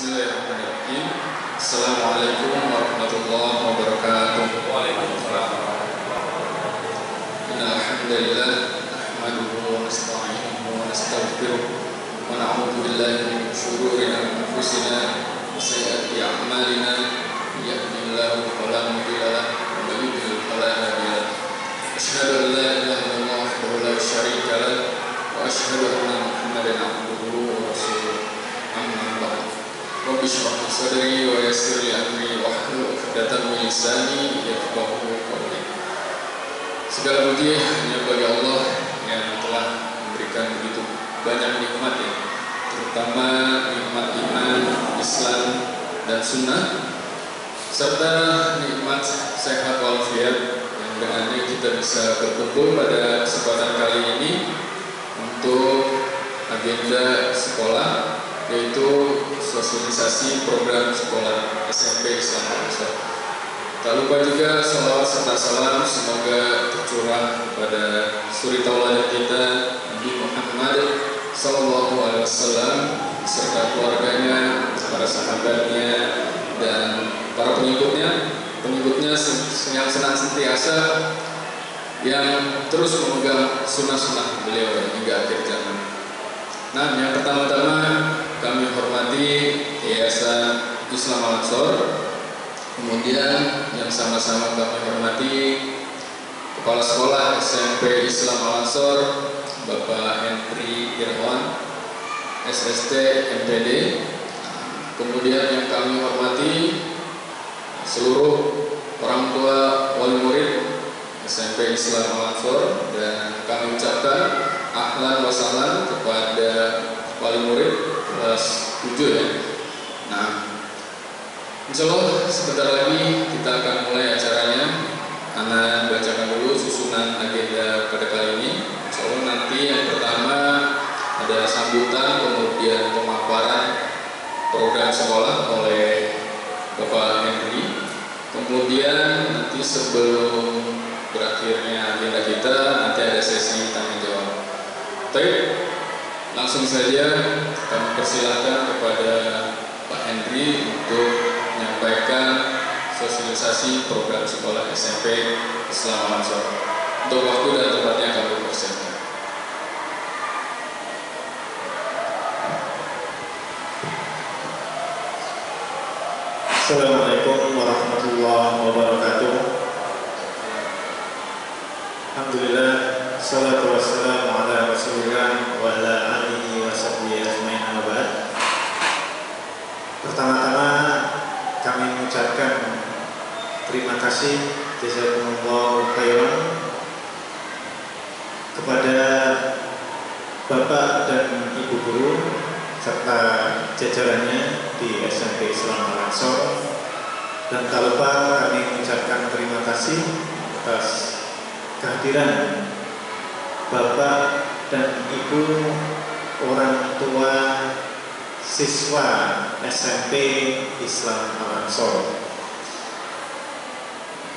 Bismillahirrahmanirrahim. Assalamualaikum warahmatullahi wabarakatuh. Waalaikumsalam. Innal hamdalillah nahmaduhu wa nasta'inuhu wa nastaghfiruh wa na'udzu billahi min shururi anfusina wa sayyiati a'malina. May yahdihillahu fala mudilla lahu wa may yudlil fala hadiya lahu. Asyhadu an la ilaha illallah wahdahu la syarika lahu wa asyhadu anna Muhammadan abduhu wa rasuluh. Amma ba'd. Rabbi shrah li sadri wa yassir li amri wahlul 'uqdatam min lisani yafqahu qawli. Segala puji hanya bagi Allah yang telah memberikan begitu banyak nikmat ya, terutama nikmat iman, Islam dan sunnah, serta nikmat sehat walafiat yang dengannya kita bisa berkumpul pada kesempatan kali ini untuk agenda sekolah, yaitu sosialisasi program sekolah SMP Islam Al-Azhar. Tak lupa juga salawat serta salam semoga tercurah kepada suri tauladan kita Nabi Muhammad Sallallahu Alaihi Wasallam serta keluarganya, para sahabatnya, dan para pengikutnya yang senantiasa yang terus memegang sunnah-sunnah beliau hingga akhir zaman. Nah, yang pertama-tama kami hormati Yayasan Islam Al-Azhar, kemudian yang sama-sama kami hormati Kepala Sekolah SMP Islam Al-Azhar Bapak Henry Irwan, SST MPD, kemudian yang kami hormati seluruh orang tua wali murid SMP Islam Al-Azhar, dan kami ucapkan ahlan wa sahlan kepada wali murid kelas 7 ya. Nah, insyaallah sebentar lagi kita akan mulai acaranya. Ana bacakan dulu susunan agenda pada kali ini. Insyaallah nanti yang pertama ada sambutan, kemudian pemaparan program sekolah oleh Bapak Henry. Kemudian nanti sebelum berakhirnya agenda kita, nanti ada sesi tanya jawab. Baik, langsung saja kami persilahkan kepada Pak Henry untuk menyampaikan sosialisasi program sekolah SMP Islam Al-Azhar. Untuk waktu dan tempatnya kami persilakan. Assalamualaikum warahmatullahi wabarakatuh. Alhamdulillah, salatu wassalamu ala rasulillah wa ala alihi wa sahbihi ajma'in amma ba'd. Pertama-tama kami mengucapkan terima kasih jazakumullahu khairan kepada Bapak dan Ibu guru serta jajarannya di SMP Islam Al-Azhar, dan tak lupa kami mengucapkan terima kasih atas kehadiran Bapak dan Ibu orang tua siswa SMP Islam Al-Azhar.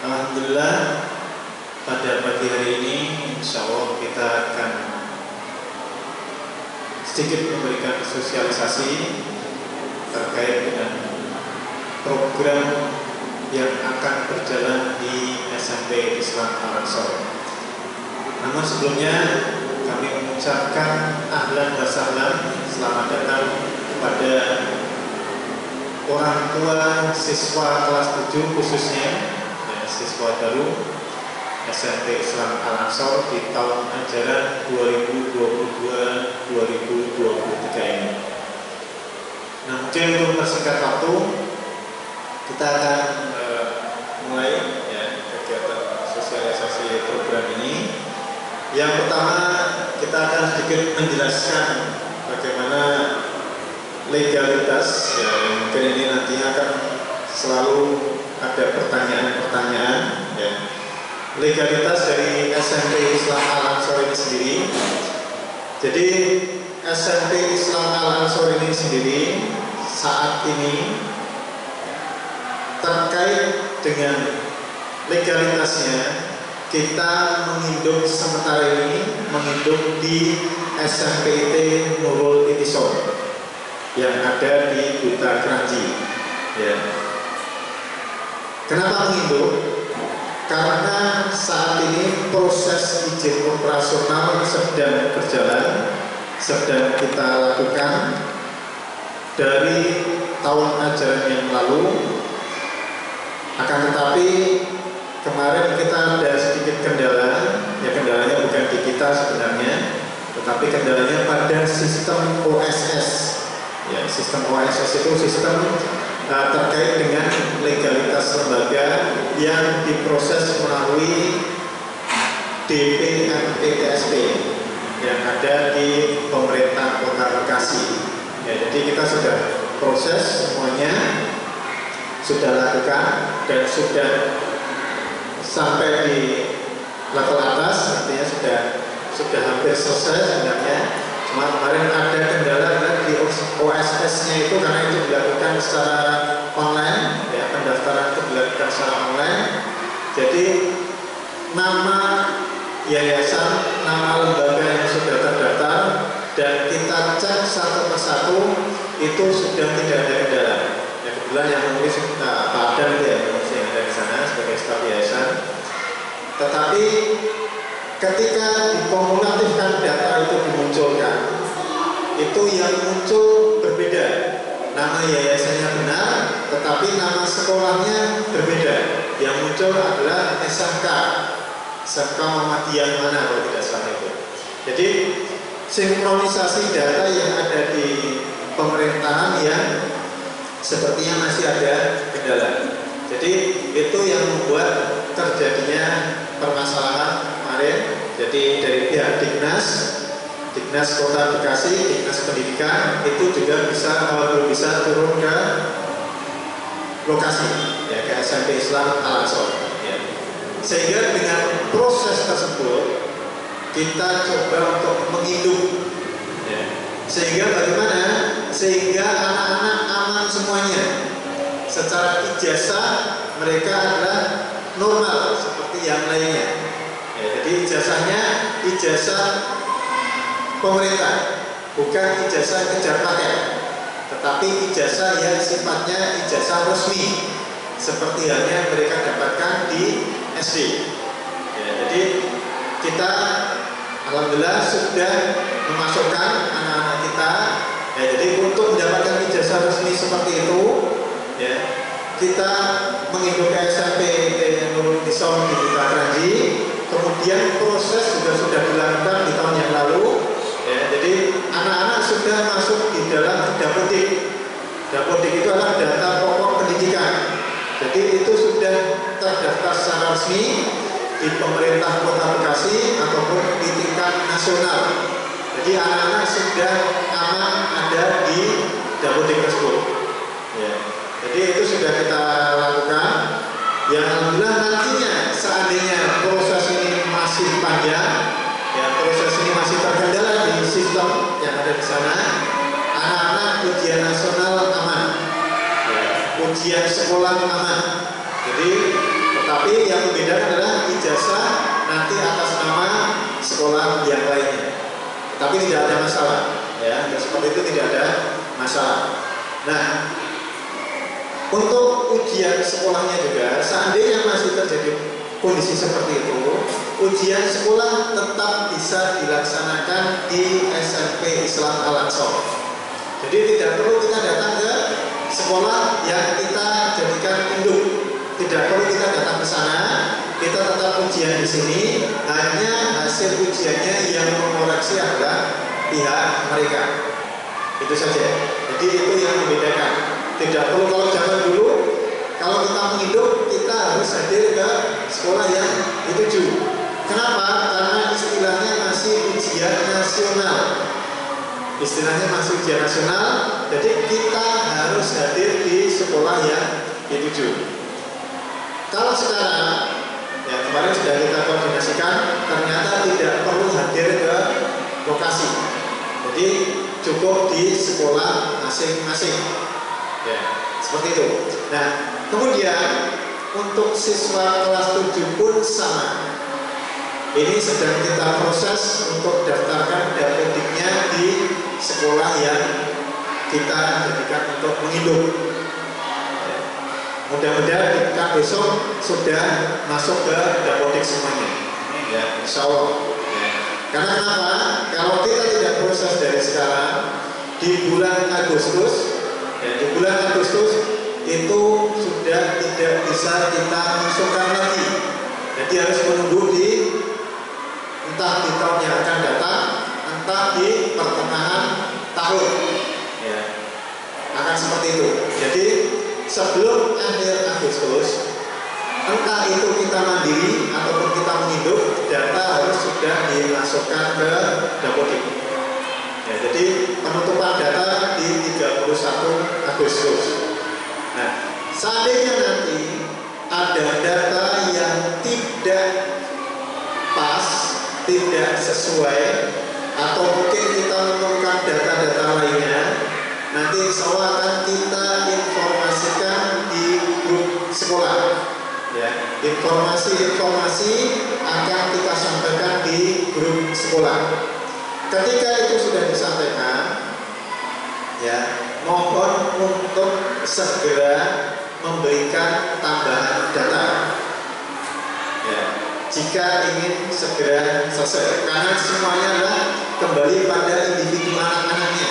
Alhamdulillah, pada pagi hari ini insyaallah kita akan sedikit memberikan sosialisasi terkait dengan program yang akan berjalan di SMP Islam Al-Azhar. Namun sebelumnya kami mengucapkan ahlan wa sahlan, selamat datang kepada orang tua siswa kelas 7 khususnya ya, siswa baru SMP Islam Al-Azhar di tahun ajaran 2022-2023 ini. Nah, mungkin untuk mempersingkat waktu, kita akan mulai ya, kegiatan sosialisasi program ini. Yang pertama, kita akan sedikit menjelaskan bagaimana legalitas ya, mungkin ini nanti akan selalu ada pertanyaan-pertanyaan ya. Legalitas dari SMP Islam Al-Azhar ini sendiri. Jadi SMP Islam Al-Azhar ini sendiri saat ini terkait dengan legalitasnya, kita menginduk sementara ini menginduk di SMPT Nurul Intisar. yang ada di Duta Kranji. Ya. Kenapa menginduk? Karena saat ini proses izin operasional sedang berjalan, sedang kita lakukan dari tahun ajaran yang lalu. Akan tetapi kemarin kita ada sedikit kendala, ya kendalanya bukan di kita sebenarnya, tetapi kendalanya pada sistem OSS. Ya, sistem OSS itu sistem terkait dengan legalitas lembaga yang diproses melalui DPMPTSP yang ada di pemerintah Kota Bekasi. Ya, jadi kita sudah proses semuanya, sudah lakukan dan sudah sampai di level atas, artinya sudah hampir selesai sebenarnya. Cuma kemarin ada kendala di OSS-nya itu karena itu dilakukan secara online, ya, pendaftaran itu dilakukan secara online. Jadi nama yayasan, nama lembaga yang sudah terdaftar dan kita cek satu persatu itu sudah tidak ada kendala. Ya, kebetulan yang menulis Pak Adam itu ya, yang ada di sana sebagai staf yayasan. Tetapi ketika dikumulatifkan data itu dimunculkan, itu yang muncul berbeda. Nama yayasannya benar, tetapi nama sekolahnya berbeda. Yang muncul adalah SMK Muhammadiyah mana kalau tidak salah itu. Jadi sinkronisasi data yang ada di pemerintahan yang sepertinya masih ada kendala. Jadi itu yang membuat terjadinya permasalahan kemarin. Jadi dari pihak Dinas Kota Bekasi, Dinas Pendidikan itu juga belum bisa turun ke lokasi, ya, ke SMP Islam Al-Aqsa. Ya. Sehingga dengan proses tersebut kita coba untuk menginduk, ya. Sehingga bagaimana? Sehingga anak-anak aman semuanya. Secara ijazah mereka adalah normal seperti yang lainnya. Ya, jadi ijazahnya ijazah pemerintah, bukan ijazah kejar paket, tetapi ijazah yang sifatnya ijazah resmi seperti halnya mereka dapatkan di SD. Ya, jadi kita alhamdulillah sudah memasukkan anak-anak kita. Ya, jadi untuk mendapatkan ijazah resmi seperti itu, ya, kita menginduk SMP Nurul Intisam di Duta Kranji. Kemudian proses juga sudah dilakukan di tahun yang lalu. Ya, jadi anak-anak sudah masuk di dalam Dapodik. Dapodik itu adalah data pokok pendidikan. Jadi itu sudah terdaftar secara resmi di pemerintah Kota Bekasi ataupun di tingkat nasional. Jadi anak-anak sudah aman ada di Dapodik tersebut. Ya. Jadi itu sudah kita lakukan. Yang alhamdulillah nantinya seandainya proses ini masih panjang, ya, proses ini masih terkendala di sistem yang ada di sana, anak-anak ujian nasional aman, ya, ujian sekolah aman. Jadi, tetapi yang membedakan adalah ijazah nanti atas nama sekolah yang lainnya. Tapi tidak ada masalah, ya, dan seperti itu tidak ada masalah. Nah, untuk ujian sekolahnya juga, seandainya masih terjadi kondisi seperti itu, ujian sekolah tetap bisa dilaksanakan di SMP Islam Al-Aqsa. Jadi tidak perlu kita datang ke sekolah yang kita jadikan induk, tidak perlu kita datang ke sana, kita tetap ujian di sini. Hanya hasil ujiannya yang mengoreksi adalah pihak mereka. Itu saja. Jadi itu yang membedakan. Tidak perlu kalau zaman dulu, kalau kita menghidup, kita harus hadir ke sekolah yang dituju. Kenapa? Karena istilahnya masih ujian nasional. Istilahnya masih ujian nasional, jadi kita harus hadir di sekolah yang dituju. Kalau sekarang, ya kemarin sudah kita koordinasikan, ternyata tidak perlu hadir ke lokasi. Jadi cukup di sekolah masing-masing. Ya, seperti itu. Nah, kemudian untuk siswa kelas 7 pun sama. Ini sedang kita proses untuk daftarkan Dapodiknya di sekolah yang kita jadikan untuk menghidup. Mudah-mudahan kita besok sudah masuk ke dapodik semuanya, ya, insya Allah. Ya. Karena kenapa? Kalau kita tidak proses dari sekarang, di bulan Agustus, ya, di bulan Agustus itu sudah tidak bisa kita masukkan lagi. Jadi harus menunggu di entah di tahun yang akan datang, entah di pertengahan tahun, ya, akan seperti itu. Jadi sebelum akhir Agustus, entah itu kita mandiri ataupun kita menghidup, data harus sudah dimasukkan ke dapodik. Ya, jadi penutupan data di 31 Agustus. Nah, seandainya nanti ada data yang tidak pas, tidak sesuai, atau mungkin kita menemukan data-data lainnya, nanti insya Allah akan kita informasikan di grup sekolah. Ya, informasi-informasi akan kita sampaikan di grup sekolah. Ketika itu sudah disampaikan, ya, mohon untuk segera memberikan tambahan data. Ya, jika ingin segera selesai, karena semuanya adalah kembali pada individu anak-anaknya.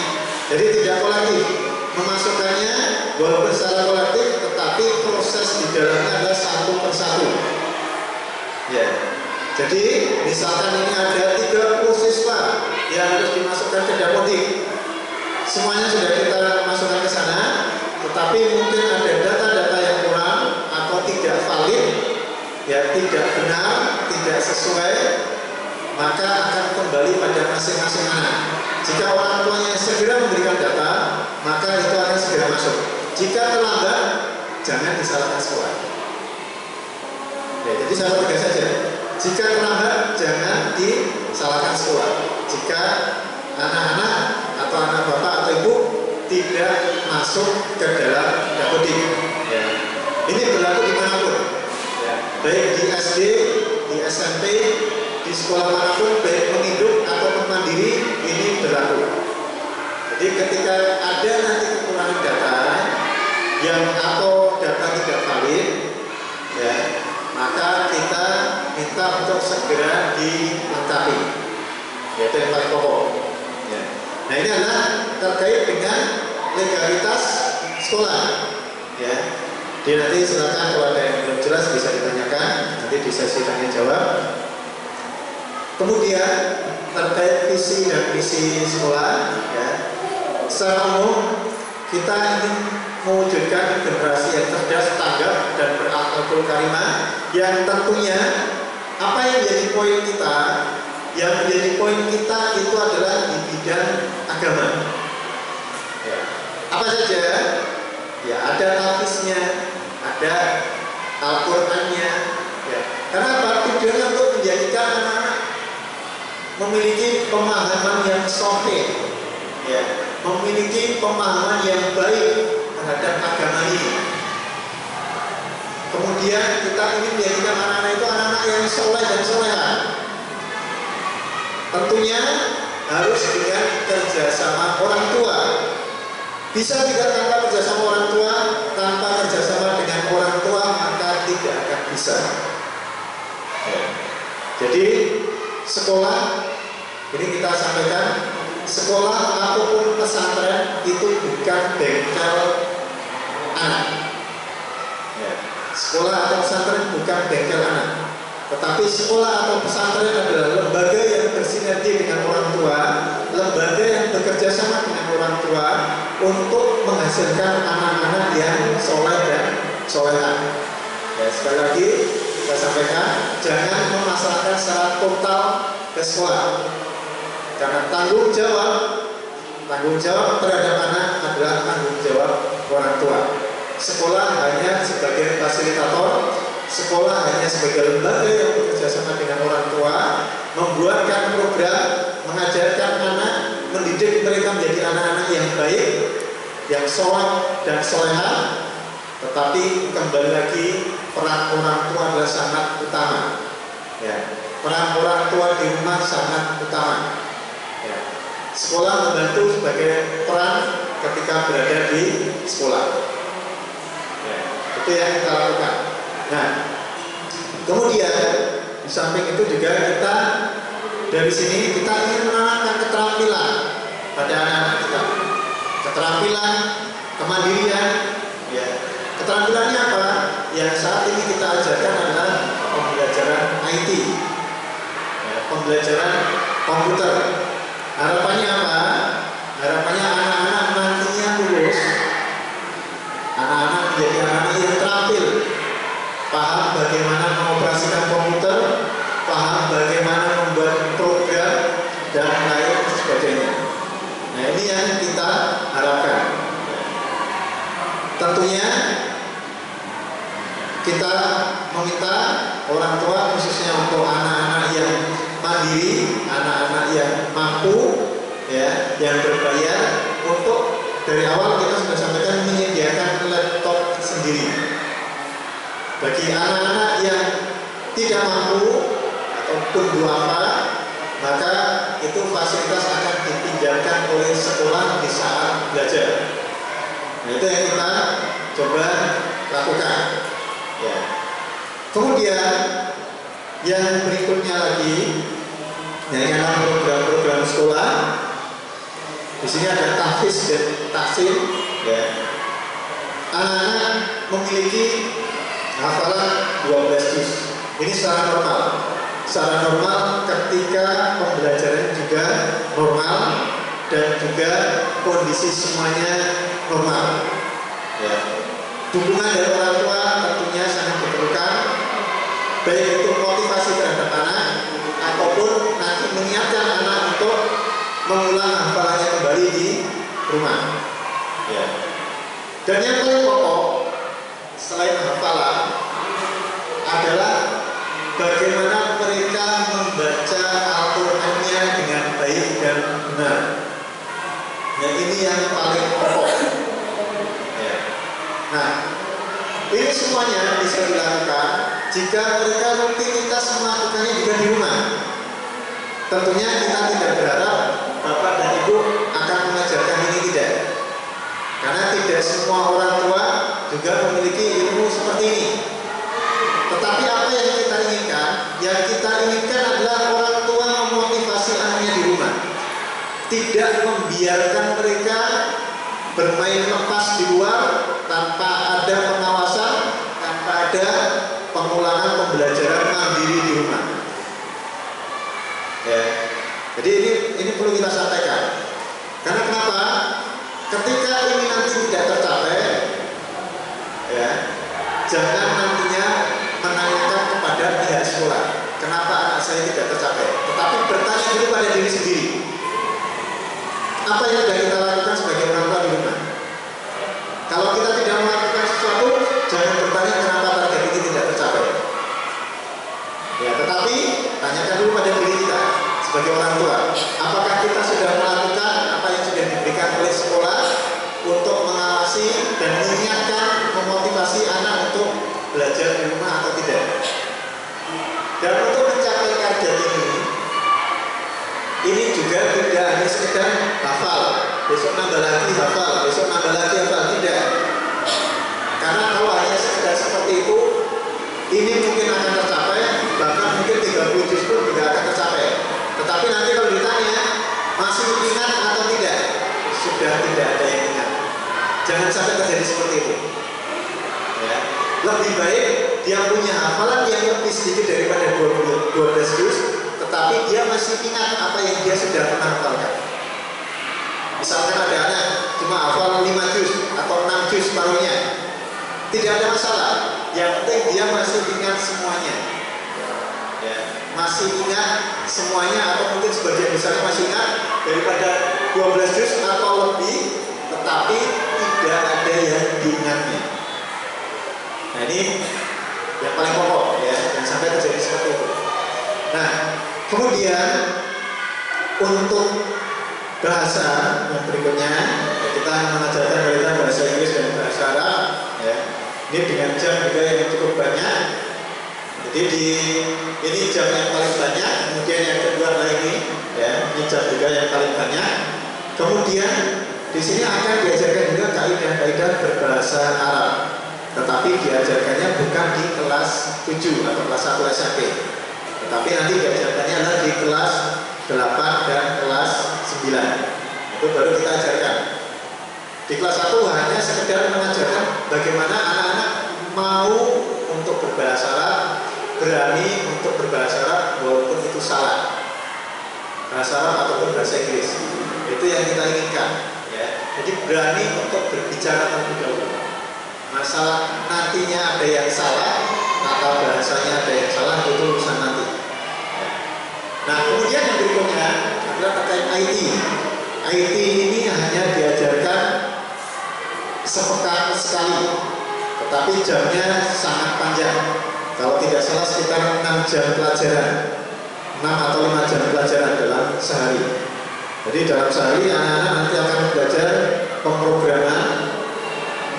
Jadi tidak kolektif memasukkannya, walaupun secara kolektif, tetapi proses di dalamnya adalah satu persatu. Ya, jadi misalkan ini ada 30 siswa yang harus dimasukkan ke dapodik, semuanya sudah kita masukkan ke sana, tetapi mungkin ada data-data yang kurang atau tidak valid, ya, tidak benar, tidak sesuai, maka akan kembali pada masing-masing anak. Jika orang tuanya segera memberikan data, maka itu akan segera masuk. Jika terlambat, jangan disalahkan sekolah. Ya, jadi saya tegas saja. Jika terlambat, jangan disalahkan sekolah. Jika anak-anak atau anak bapak atau ibu tidak masuk ke dalam dapodik, ya, ini berlaku dimanapun, ya, baik di SD, di SMP, di sekolah manapun, baik menghidup ataupun mandiri, ini berlaku. Jadi ketika ada nanti kekurangan data yang atau data tidak valid, ya, maka kita minta untuk segera dilengkapi, yaitu yang paling pokok. Ya. Nah, ini adalah terkait dengan legalitas sekolah. Ya. Jadi nanti silakan kalau ada yang belum jelas bisa ditanyakan nanti di sesi tanya jawab. Kemudian terkait visi dan misi sekolah, ya, secara umum kita ingin mewujudkan generasi yang cerdas, tanggap, dan berakhlakul karimah, yang tentunya apa yang menjadi poin kita, yang menjadi poin kita itu adalah di bidang agama. Ya. Apa saja? Ya, ada tafsirnya, ada Al-Qur'annya. Ya. Karena apa? Tujuannya untuk menjadikan anak-anak memiliki pemahaman yang sahih, ya, memiliki pemahaman yang baik terhadap agama ini. Kemudian kita ingin menjadikan anak-anak itu anak-anak yang soleh dan soleha. Tentunya harus dengan kerjasama orang tua. Bisa tidak tanpa kerjasama orang tua? Tanpa kerjasama dengan orang tua maka tidak akan bisa. Jadi sekolah, ini kita sampaikan, sekolah ataupun pesantren itu bukan bengkel anak. Ya. Sekolah atau pesantren bukan bengkel anak, tetapi sekolah atau pesantren adalah lembaga yang bersinergi dengan orang tua, lembaga yang bekerja sama dengan orang tua untuk menghasilkan anak-anak yang soleh dan soleha. Ya, sekali lagi kita sampaikan, jangan memasrahkan secara total ke sekolah, karena tanggung jawab terhadap anak adalah tanggung jawab orang tua. Sekolah hanya sebagai fasilitator, sekolah hanya sebagai lembaga yang bekerja sama dengan orang tua, membuatkan program, mengajarkan anak, mendidik mereka menjadi anak-anak yang baik, yang soleh dan soleha. Tetapi kembali lagi, peran orang tua adalah sangat utama. Ya. Peran orang tua di rumah sangat utama. Ya. Sekolah membantu sebagai peran ketika berada di sekolah. Ya, itu yang kita lakukan. Nah, kemudian di samping itu juga kita dari sini kita ingin menanamkan keterampilan pada anak-anak kita. Keterampilan, kemandirian, ya. Keterampilannya apa? Yang saat ini kita ajarkan adalah pembelajaran IT, ya, pembelajaran komputer. Harapannya apa? Harapannya anak-anak nantinya lulus, anak-anak menjadi anak-anak yang terampil, paham bagaimana mengoperasikan komputer, paham bagaimana membuat program, dan lain sebagainya. Nah, ini yang kita harapkan. Tentunya kita meminta orang tua, khususnya untuk anak-anak yang mandiri, anak-anak yang mampu, ya, yang berbayar, untuk dari awal kita sudah sampaikan menyediakan laptop sendiri. Bagi anak-anak yang tidak mampu ataupun duafa, maka itu fasilitas akan dipinjamkan oleh sekolah di saat belajar. Nah, itu yang kita coba lakukan. Ya. Kemudian yang berikutnya lagi, yang dalam program-program sekolah, di sini ada tahfiz dan taksim. Ya. Anak-anak memiliki hafalan 12 juz. Ini secara normal. Secara normal ketika pembelajaran juga normal dan juga kondisi semuanya normal. Ya. Dukungan dari orang tua tentunya sangat diperlukan, baik itu motivasi terhadap anak ataupun nanti mengingatkan anak untuk mengulang hafalannya kembali di rumah. Ya. Dan yang paling pokok selain hafalan adalah bagaimana mereka membaca Al-Qur'annya dengan baik dan benar. Nah, ini yang paling pokok. Ya. Nah, ini semuanya bisa dilakukan jika mereka rutinitas melakukannya juga di rumah. Tentunya kita tidak berharap Bapak dan Ibu akan mengajarkan ini, tidak. Karena tidak semua orang tua juga memiliki ilmu seperti ini. Tetapi apa yang kita inginkan? Yang kita inginkan adalah orang tua memotivasi anaknya di rumah, tidak membiarkan mereka bermain lepas di luar tanpa ada pengawasan, tanpa ada pengulangan pembelajaran mandiri di rumah. Ya. Jadi ini perlu kita sampaikan. Karena kenapa? Ketika ini nanti tidak tercapai, ya, jangan nantinya menanyakan kepada pihak sekolah kenapa anak saya tidak tercapai, tetapi bertanya dulu pada diri sendiri. Apa yang sudah kita lakukan sebagai orang tua di rumah? Kalau kita tidak melakukan sesuatu, jangan bertanya kenapa target ini tidak tercapai. Ya, tetapi tanyakan dulu pada diri kita sebagai orang tua, apakah kita sudah melakukan apa yang sudah diberikan oleh sekolah untuk mengawasi dan mengingatkan, memotivasi anak untuk belajar di rumah atau tidak. Dan untuk mencapai target ini juga tidak hanya sekedar hafal, besok nambah lagi hafal, besok nambah lagi hafal, tidak. Karena kalau hanya sekedar seperti itu, ini mungkin akan tercapai, bahkan mungkin 30 juz pun tidak akan tercapai. Tetapi nanti kalau ditanya, masih ingat atau tidak? Sudah tidak ada yang ingat. Jangan sampai terjadi seperti itu. Ya. Lebih baik dia punya hafalan yang lebih sedikit daripada 12 juz, tetapi dia masih ingat apa yang dia sudah pernah hafalkan. Misalkan ada anak cuma hafal 5 juz atau 6 juz separuhnya, tidak ada masalah. Yang penting dia masih ingat semuanya. Ya, masih ingat semuanya atau mungkin sebagian besarnya masih ingat daripada 12 juz atau lebih, tetapi tidak ada yang diingatnya. Nah, ini yang paling pokok, ya, yang sampai terjadi seperti itu. Nah, kemudian untuk bahasa yang berikutnya, ya, kita mengajarkan mereka bahasa Inggris dan bahasa Arab. Ya. Ini dengan jam juga yang cukup banyak. Jadi ini jam yang paling banyak. Kemudian yang kedua adalah ini, ya, ini jam juga yang paling banyak. Kemudian Di sini akan diajarkan juga kaidah-kaidah berbahasa Arab, tetapi diajarkannya bukan di kelas 7 atau kelas 1 SMP, tetapi nanti diajarkannya adalah di kelas 8 dan kelas 9. Itu baru kita ajarkan. Di kelas 1 hanya sekedar mengajarkan bagaimana anak-anak mau untuk berbahasa Arab, berani untuk berbahasa Arab walaupun itu salah bahasa Arab ataupun bahasa Inggris. Itu yang kita inginkan, ya. Jadi berani untuk berbicara terlebih dahulu. Masalah nantinya ada yang salah atau bahasanya ada yang salah, itu urusan nanti. Nah, kemudian yang berikutnya adalah terkait IT. IT ini hanya diajarkan sepekan sekali, tetapi jamnya sangat panjang. Kalau tidak salah sekitar 6 jam pelajaran, 6 atau 5 jam pelajaran dalam sehari. Jadi dalam sehari anak-anak nanti akan belajar pemrograman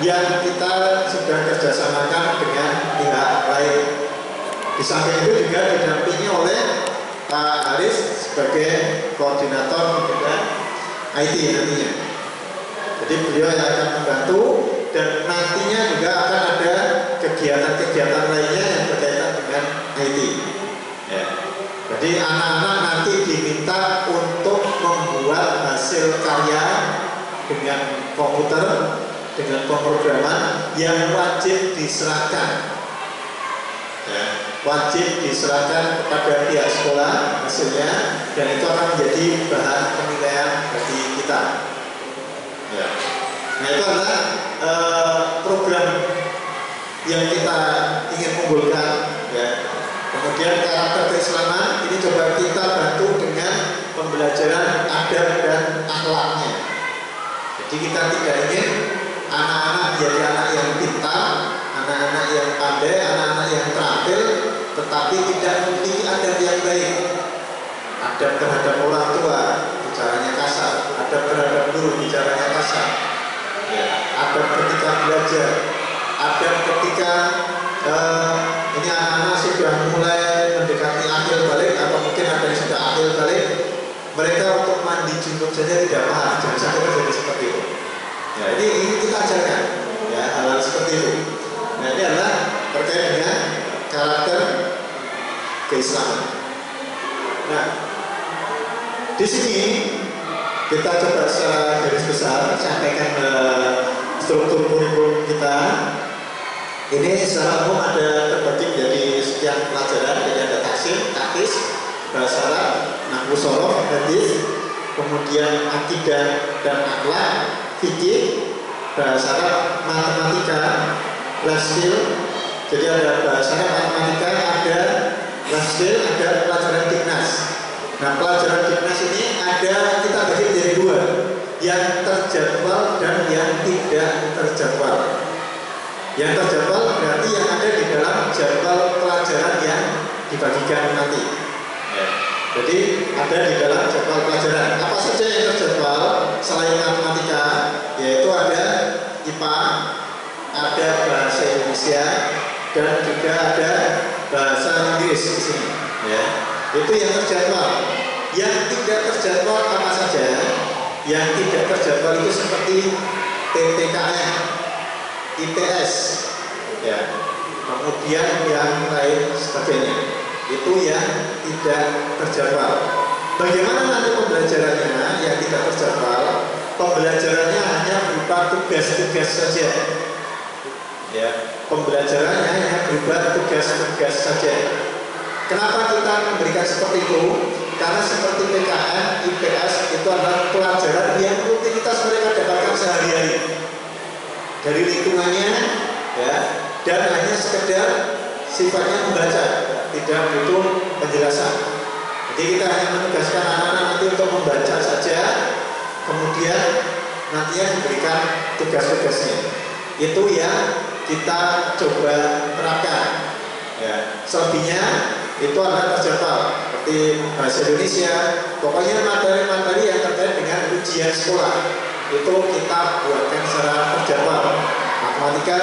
yang kita sudah kerjasamakan dengan pihak lain. Di samping itu juga didampingi oleh Pak Haris sebagai koordinator dengan IT nantinya. Jadi beliau yang akan membantu, dan nantinya juga akan ada kegiatan-kegiatan lainnya yang berkaitan dengan IT. Ya. Jadi anak-anak nanti diminta untuk membuat hasil karya dengan komputer, dengan pemrograman yang wajib diserahkan. Ya, wajib diserahkan kepada pihak sekolah hasilnya, dan itu akan menjadi bahan penilaian bagi kita. Ya. Nah, itu adalah program yang kita ingin unggulkan, ya. Kemudian karakter keislaman ini coba kita bantu dengan pembelajaran adab dan akhlaknya. Jadi kita tidak ingin anak-anak jadi anak yang pintar, anak-anak yang pandai, anak-anak yang terampil, tetapi tidak memiliki adab yang baik. Adab terhadap orang tua, bicaranya kasar. Adab terhadap guru, bicaranya kasar. Ya, adab ketika belajar, adab ketika ini anak-anak sudah mulai mendekati akhir balik, atau mungkin ada yang sudah akhir balik, mereka untuk mandi junub saja tidak paham. Jangan sampai terjadi seperti itu. Ya, ini kita ajarkan, ya, hal-hal seperti itu. Nah, ini adalah terkait dengan karakter keislaman. Nah, di sini kita coba secara garis besar sampaikan struktur kurikulum kita. Ini secara umum ada terbagi menjadi sekian pelajaran. Jadi ada taktis, bahasa Arab, nahwu shoroh, hadis, kemudian akidah dan akhlak, fikih, bahasa Arab, matematika, life skill. Jadi ada bahasa Arab, matematika, ada life skill, ada pelajaran Dignas. Nah, pelajaran Dignas ini ada, kita bagi menjadi dua, yang terjadwal dan yang tidak terjadwal. Yang terjadwal berarti yang ada di dalam jadwal pelajaran yang dibagikan nanti. Ya. Jadi ada di dalam jadwal pelajaran. Apa saja yang terjadwal selain matematika? Yaitu ada IPA, ada bahasa Indonesia, dan juga ada bahasa Inggris di sini. Ya. Itu yang terjadwal. Yang tidak terjadwal apa saja? Yang tidak terjadwal itu seperti PPKN, IPS, ya, kemudian yang lain sebagainya, itu yang tidak terjadwal. Bagaimana nanti pembelajarannya yang tidak terjadwal? Pembelajarannya hanya berupa tugas-tugas saja, ya, pembelajarannya hanya berupa tugas-tugas saja. Kenapa kita memberikan seperti itu? Karena seperti PKN, IPS itu adalah pelajaran yang rutinitas mereka dapatkan sehari-hari dari lingkungannya, ya, dan hanya sekedar sifatnya membaca, tidak butuh penjelasan. Jadi kita hanya menugaskan anak-anak nanti untuk membaca saja, kemudian nantinya diberikan tugas-tugasnya. Itu yang kita coba terapkan. Ya, selebihnya itu adalah terjadwal, seperti bahasa Indonesia, pokoknya materi-materi yang terkait dengan ujian sekolah itu kita buatkan secara terjadwal. Matematika,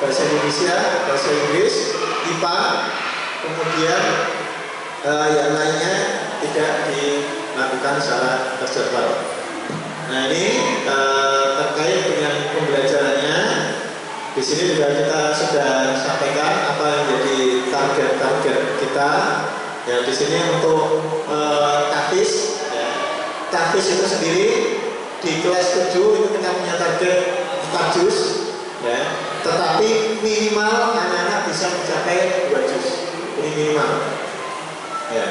bahasa Indonesia, bahasa Inggris, IPA, kemudian yang lainnya tidak dilakukan secara terjadwal. Nah ini terkait dengan pembelajarannya. Di sini juga kita sudah sampaikan apa yang menjadi target-target kita. Ya di sini untuk tahfiz, ya. Tahfiz itu sendiri di kelas 7 itu kita punya target 4 juz, ya. Tetapi minimal anak-anak bisa mencapai 2 juz. Ini minimal. Ya.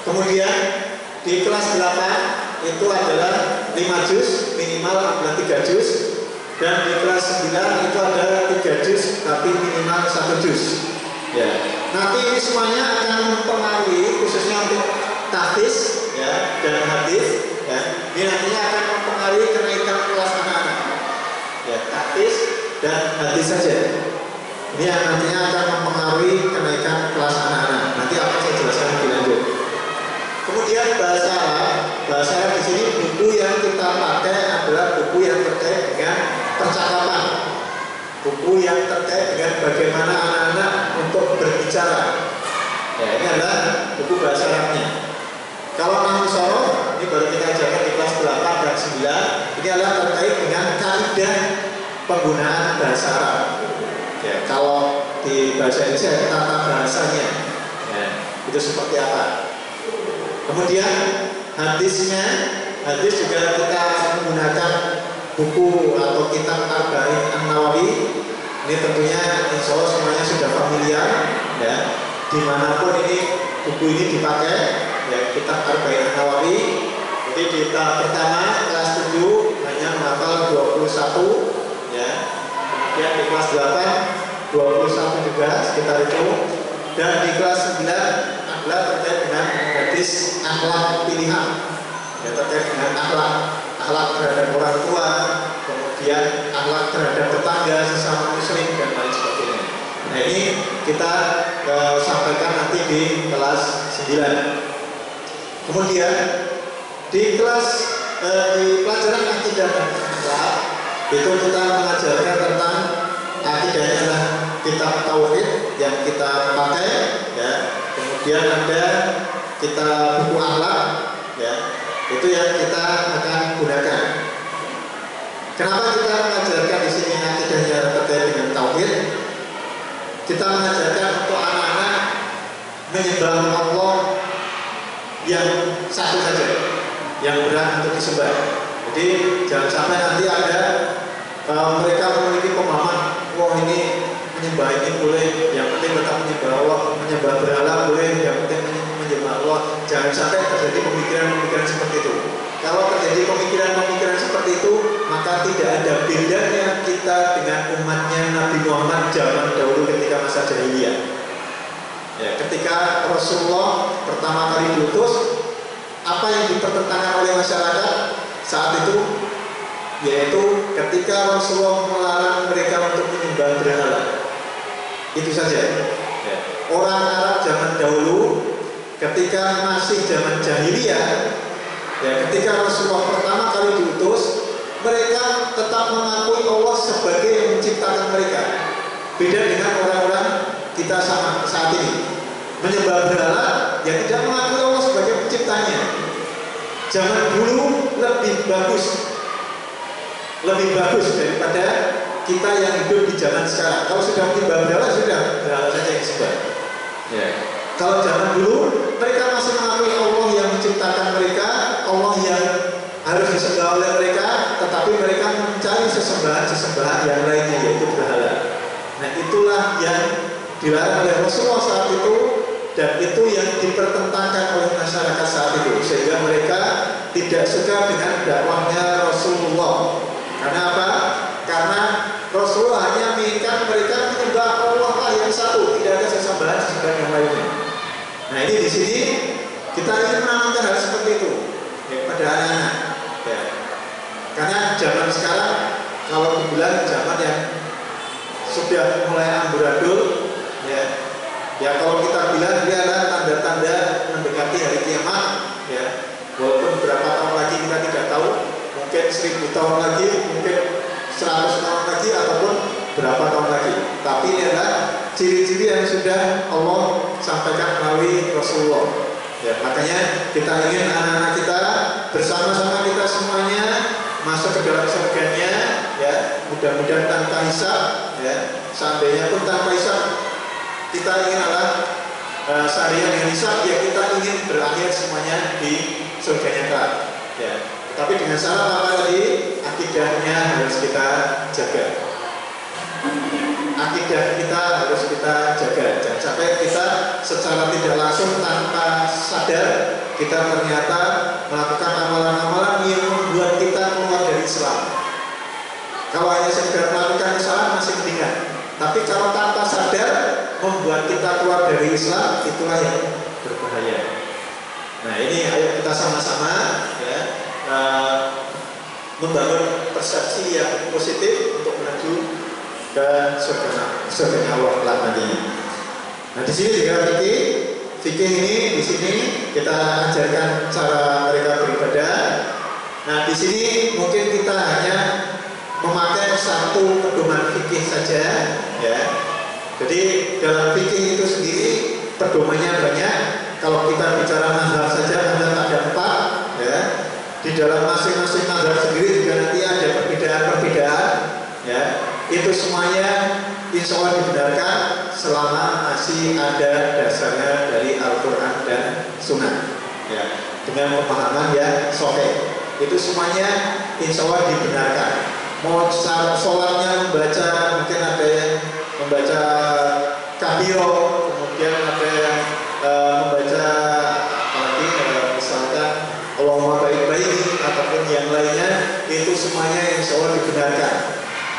Kemudian di kelas 8 itu adalah 5 juz, minimal adalah 3 juz. Dan di kelas 9 itu ada 3 juz tapi minimal 1 juz. Ya. Nanti ini semuanya akan mempengaruhi khususnya untuk tahfiz, ya, dan hadis, ya. Ini nantinya akan mempengaruhi kenaikan kelas anak-anak. Ya, tahfiz dan hadis saja. Ini yang nantinya akan mempengaruhi kenaikan kelas anak-anak. Nanti akan saya jelaskan lebih lanjut. Kemudian bahasa Arab di sini buku yang kita pakai adalah buku yang terkait dengan percakapan, buku yang terkait dengan bagaimana anak-anak untuk berbicara. Ya, ini adalah buku bahasa Arabnya. Kalau Nahwu Shoroh, ini baru kita ajarkan di kelas 8 dan 9. Ini adalah terkait dengan kaidah penggunaan bahasa Arab. Ya, kalau di bahasa Indonesia tata bahasanya, ya, itu seperti apa. Kemudian hadis juga kita menggunakan buku atau kitab Arba'in An-Nawawi. Ini tentunya insya Allah semuanya sudah familiar, ya. Dimanapun ini buku ini dipakai, ya, kitab Arba'in An-Nawawi. Jadi di tahap pertama kelas 7 hanya menghafal 21, ya. Kemudian di kelas 8 21 juga sekitar itu. Dan di kelas 9 adalah terkait dengan hadis akhlak pilihan, ya, terkait dengan akhlak terhadap orang tua, kemudian akhlak terhadap tetangga sesama muslim dan lain sebagainya. Nah ini kita sampaikan nanti di kelas 9. Kemudian di kelas di pelajaran akidah dan akhlak itu kita mengajarkan tentang akidahnya adalah kitab tauhid yang kita pakai, ya. Kemudian ada kita buku akhlak, ya, itu yang kita akan gunakan. Kenapa kita mengajarkan di sini akidahnya terkait dengan tauhid? Kita mengajarkan untuk anak-anak menyembah Allah yang satu saja, yang berat untuk disembah. Jadi jangan sampai nanti ada mereka memiliki pemahaman, wah ini menyembah ini boleh, yang penting tetap menyembah Allah, menyembah berhala boleh, yang penting menyembah Allah. Jangan sampai terjadi pemikiran-pemikiran seperti itu. Kalau terjadi pemikiran-pemikiran seperti itu, maka tidak ada bedanya kita dengan umatnya Nabi Muhammad zaman dahulu ketika masa jahiliyah. Ya, ketika Rasulullah pertama kali diutus, apa yang dipertentangkan oleh masyarakat saat itu? Yaitu ketika Rasulullah melarang mereka untuk menyembah berhala. Itu saja. Ya. Orang Arab zaman dahulu ketika masih zaman jahiliyah, ya, ketika Rasulullah pertama kali diutus, mereka tetap mengakui Allah sebagai yang menciptakan mereka. Beda dengan orang-orang kita saat ini. Menyembah berhala, ya tidak mengakui Allah sebagai penciptanya. Zaman dulu lebih bagus daripada kita yang hidup di zaman sekarang. Kalau sudah menyembah berhala, sudah berhala saja yang disembah. Ya. Kalau zaman dulu mereka masih mengakui Allah yang menciptakan mereka, Allah yang harus disembah oleh mereka, tetapi mereka mencari sesembahan yang lainnya, yaitu berhala. Nah itulah yang dilarang oleh Rasulullah saat itu, dan itu yang dipertentangkan oleh masyarakat saat itu, sehingga mereka tidak suka dengan dakwahnya Rasulullah. Karena apa? Karena Rasulullah hanya menginginkan mereka menyembah Allah yang satu, tidak ada sesembahan yang lainnya. Nah ini di sini kita ingin menanamkan hal seperti itu, ya, pada anak-anak. Ya. Karena zaman sekarang, kalau dibilang zaman yang sudah mulai amburadul, ya kalau kita bilang dia adalah tanda-tanda mendekati hari kiamat, ya. Walaupun berapa tahun lagi kita tidak tahu, mungkin 1000 tahun lagi, mungkin 100 tahun lagi, ataupun berapa tahun lagi. Tapi ini adalah ciri-ciri yang sudah Allah sampaikan melalui Rasulullah. Ya, makanya kita ingin anak-anak kita bersama-sama kita semuanya masuk ke dalam surganya, ya, mudah-mudahan tanpa hisab, ya. Seandainya pun tanpa hisab, kita ingin adalah syariah dengan hisab, ya kita ingin berakhir semuanya di surganya kelak, ya. Tapi dengan syarat apa tadi? Akidahnya harus kita jaga. Akidah kita harus kita jaga. Jangan sampai kita secara tidak langsung tanpa sadar kita ternyata melakukan amalan-amalan yang membuat kita keluar dari Islam. Kalau hanya sekedar melakukan kesalahan masih mendingan. Tapi kalau tanpa sadar membuat kita keluar dari Islam, itulah yang berbahaya. Nah ini ayo kita sama-sama, ya, membangun persepsi yang positif untuk menuju ke surga Allah kelak nantinya. Nah di sini juga fikih ini di sini kita ajarkan cara mereka beribadah. Nah di sini mungkin kita hanya memakai satu pedoman fikih saja, ya. Jadi dalam fikih itu sendiri pedomannya banyak. Kalau kita bicara mazhab saja ada 4, ya. Di dalam masing-masing mazhab sendiri juga nanti ada perbedaan-perbedaan, ya. Itu semuanya insya Allah dibenarkan selama masih ada dasarnya dari Al-Quran dan Sunnah, ya. Dengan pemahaman yang sahih, itu semuanya insya Allah dibenarkan. Mau sholatnya membaca, mungkin ada yang membaca kabiro, kemudian ada yang membaca apalagi misalkan Allahumma baik-baik ataupun yang lainnya, itu semuanya insya Allah dibenarkan,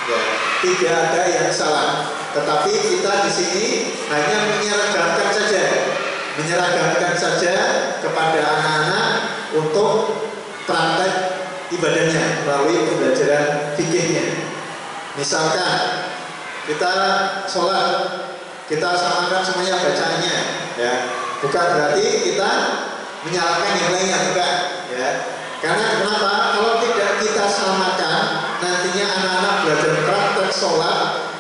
ya. Tidak ada yang salah. Tetapi kita di sini hanya menyeragamkan saja kepada anak-anak untuk praktek ibadahnya melalui pembelajaran fikihnya. Misalkan kita sholat, kita samakan semuanya bacaannya, ya. Bukan berarti kita menyalahkan yang lainnya, bukan, ya. Karena kenapa? Kalau tidak kita samakan, nantinya anak-anak belajar praktek sholat,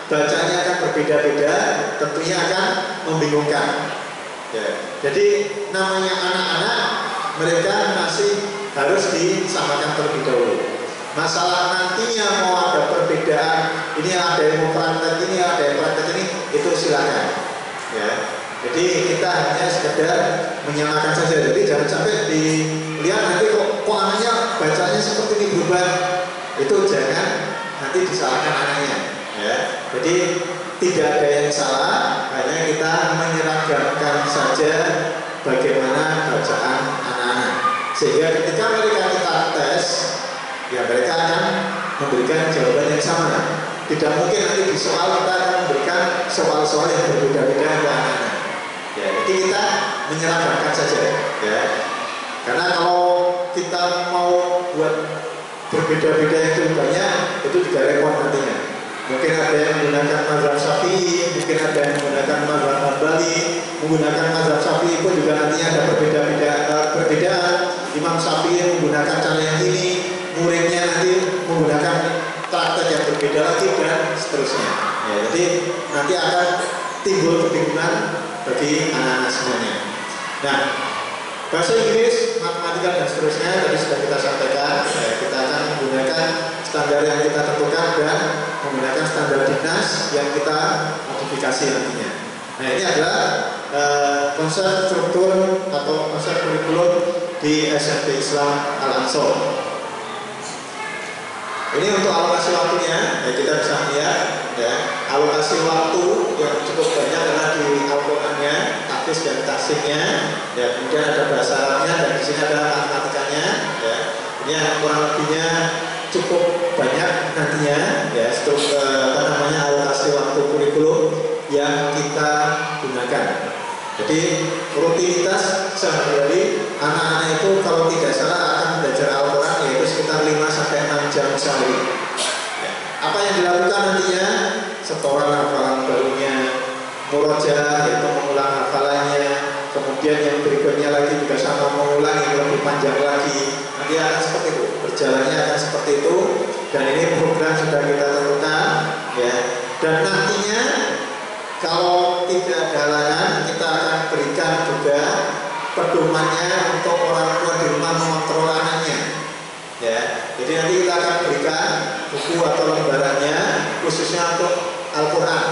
bacanya akan berbeda-beda, tentunya akan membingungkan, ya. Jadi namanya anak-anak, mereka masih harus disamakan terlebih dahulu. Masalah nantinya mau ada perbedaan, ini ada yang mau praktek ini, ada yang praktek ini, itu silakan, ya. Jadi kita hanya sekedar menyamakan saja. Jadi jangan sampai dilihat nanti kok anaknya bacanya seperti ini berubah, itu jangan nanti disalahkan anaknya, ya. Jadi tidak ada yang salah, hanya kita menyeragamkan saja bagaimana bacaan anak-anak, sehingga ketika mereka kita tes, ya mereka akan memberikan jawaban yang sama. Tidak mungkin nanti di soal kita akan memberikan soal-soal yang berbeda-beda ke anak-anak, ya. Jadi kita menyeragamkan saja, ya. Karena kalau kita mau buat berbeda-beda itu banyak, itu juga repot nantinya. Mungkin ada yang menggunakan mazhab Syafi'i, mungkin ada yang menggunakan mazhab Hambali. Menggunakan mazhab Syafi'i pun juga nantinya ada perbedaan. Imam Syafi'i menggunakan cara yang ini, muridnya nanti menggunakan praktek yang berbeda lagi, dan seterusnya, ya. Jadi nanti akan timbul kebingungan bagi anak-anak semuanya. Nah, bahasa Inggris, matematika dan seterusnya tadi sudah kita sampaikan, ya. Kita akan menggunakan standar yang kita tentukan dan menggunakan standar dinas yang kita modifikasi nantinya. Nah ini adalah konsep struktur atau konsep kurikulum di SMP Islam Al-Ansor. Ini untuk alokasi waktunya, ya kita bisa melihat, ya, alokasi waktu yang cukup banyak adalah di Al-Qur'annya, tahfiz dan tahsinnya, ya, kemudian ada bahasa Arabnya, dan di sini ada matematikanya, ya. Ini yang kurang lebihnya cukup banyak nantinya, ya, alokasi waktu kurikulum yang kita gunakan. Jadi rutinitas sehari-hari anak-anak itu kalau tidak salah akan belajar Al-Quran yaitu sekitar 5-6 jam sehari. Ya. Apa yang dilakukan nantinya? Setoran hafalan barunya, murojaah yaitu mengulang hafalannya, kemudian yang berikutnya lagi juga sama mengulang yang lebih panjang lagi. Nanti akan seperti itu, berjalannya akan seperti itu, dan ini program sudah kita tentukan, ya. Dan nantinya kalau tidak ada halangan, kita akan berikan juga pedomannya untuk orang tua di rumah mengontrol anaknya, ya. Jadi nanti kita akan berikan buku atau lembarannya khususnya untuk Al-Quran.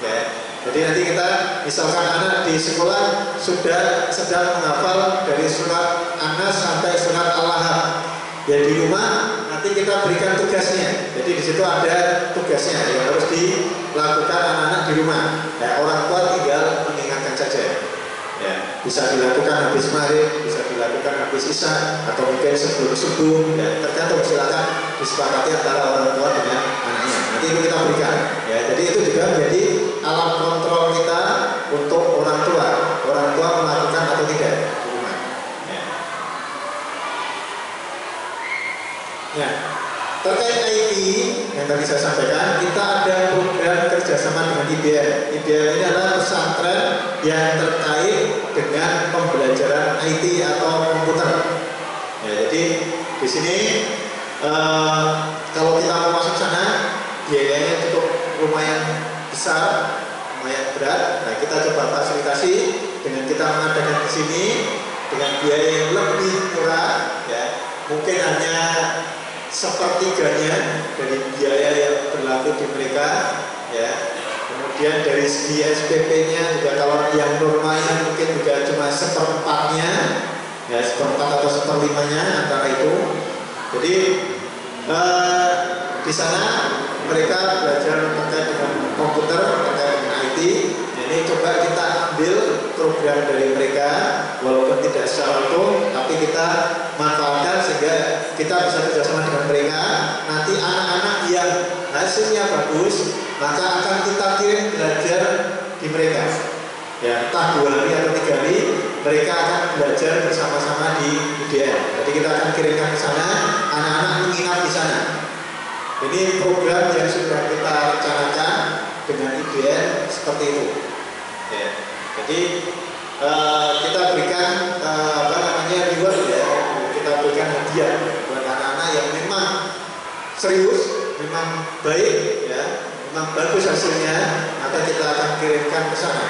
Ya. Jadi nanti kita, misalkan anak di sekolah sudah sedang menghafal dari surat An-Nas sampai surat Al-Lahab, ya di rumah nanti kita berikan tugasnya. Jadi di situ ada tugasnya yang harus dilakukan anak-anak di rumah. Ya, orang tua tinggal mengingatkan saja. Ya, bisa dilakukan habis maghrib, bisa dilakukan habis isya, atau mungkin sebelum subuh. Ya, tergantung, silakan disepakati antara orang tua dengan anaknya. Nanti itu kita berikan. Ya, jadi itu juga menjadi alat kontrol kita untuk orang tua melakukan atau tidak di rumah. Ya. Ya. Terkait IT yang tadi saya sampaikan, kita ada program kerjasama dengan IBM. IBM ini adalah pesantren yang terkait dengan pembelajaran IT atau komputer. Ya, jadi di sini kalau kita mau masuk sana, biayanya cukup lumayan besar, lumayan berat. Nah, kita coba fasilitasi dengan kita mengadakan di sini dengan biaya yang lebih murah. Ya, mungkin hanya sepertiganya dari biaya yang berlaku di mereka, ya. Kemudian dari segi SPP-nya juga kalau yang normalnya mungkin juga cuma seperempatnya, ya, seperempat atau seperlimanya antara itu. Jadi di sana mereka belajar terkait dengan komputer, terkait dengan IT. Jadi coba kita ambil program dari mereka, walaupun tidak secara utuh, tapi kita manfaatkan sehingga kita bisa kerjasama dengan mereka. Nanti anak-anak yang hasilnya bagus, maka akan kita kirim belajar di mereka. Ya, entah 2 hari atau 3 hari, mereka akan belajar bersama-sama di IDN. Jadi kita akan kirimkan ke sana, anak-anak menginap di sana. Ini program yang sudah kita rencanakan dengan IDN seperti itu. Ya, jadi kita berikan reward, ya, kita berikan hadiah buat anak-anak yang memang serius, memang baik, ya, memang bagus hasilnya, maka kita akan kirimkan ke sana.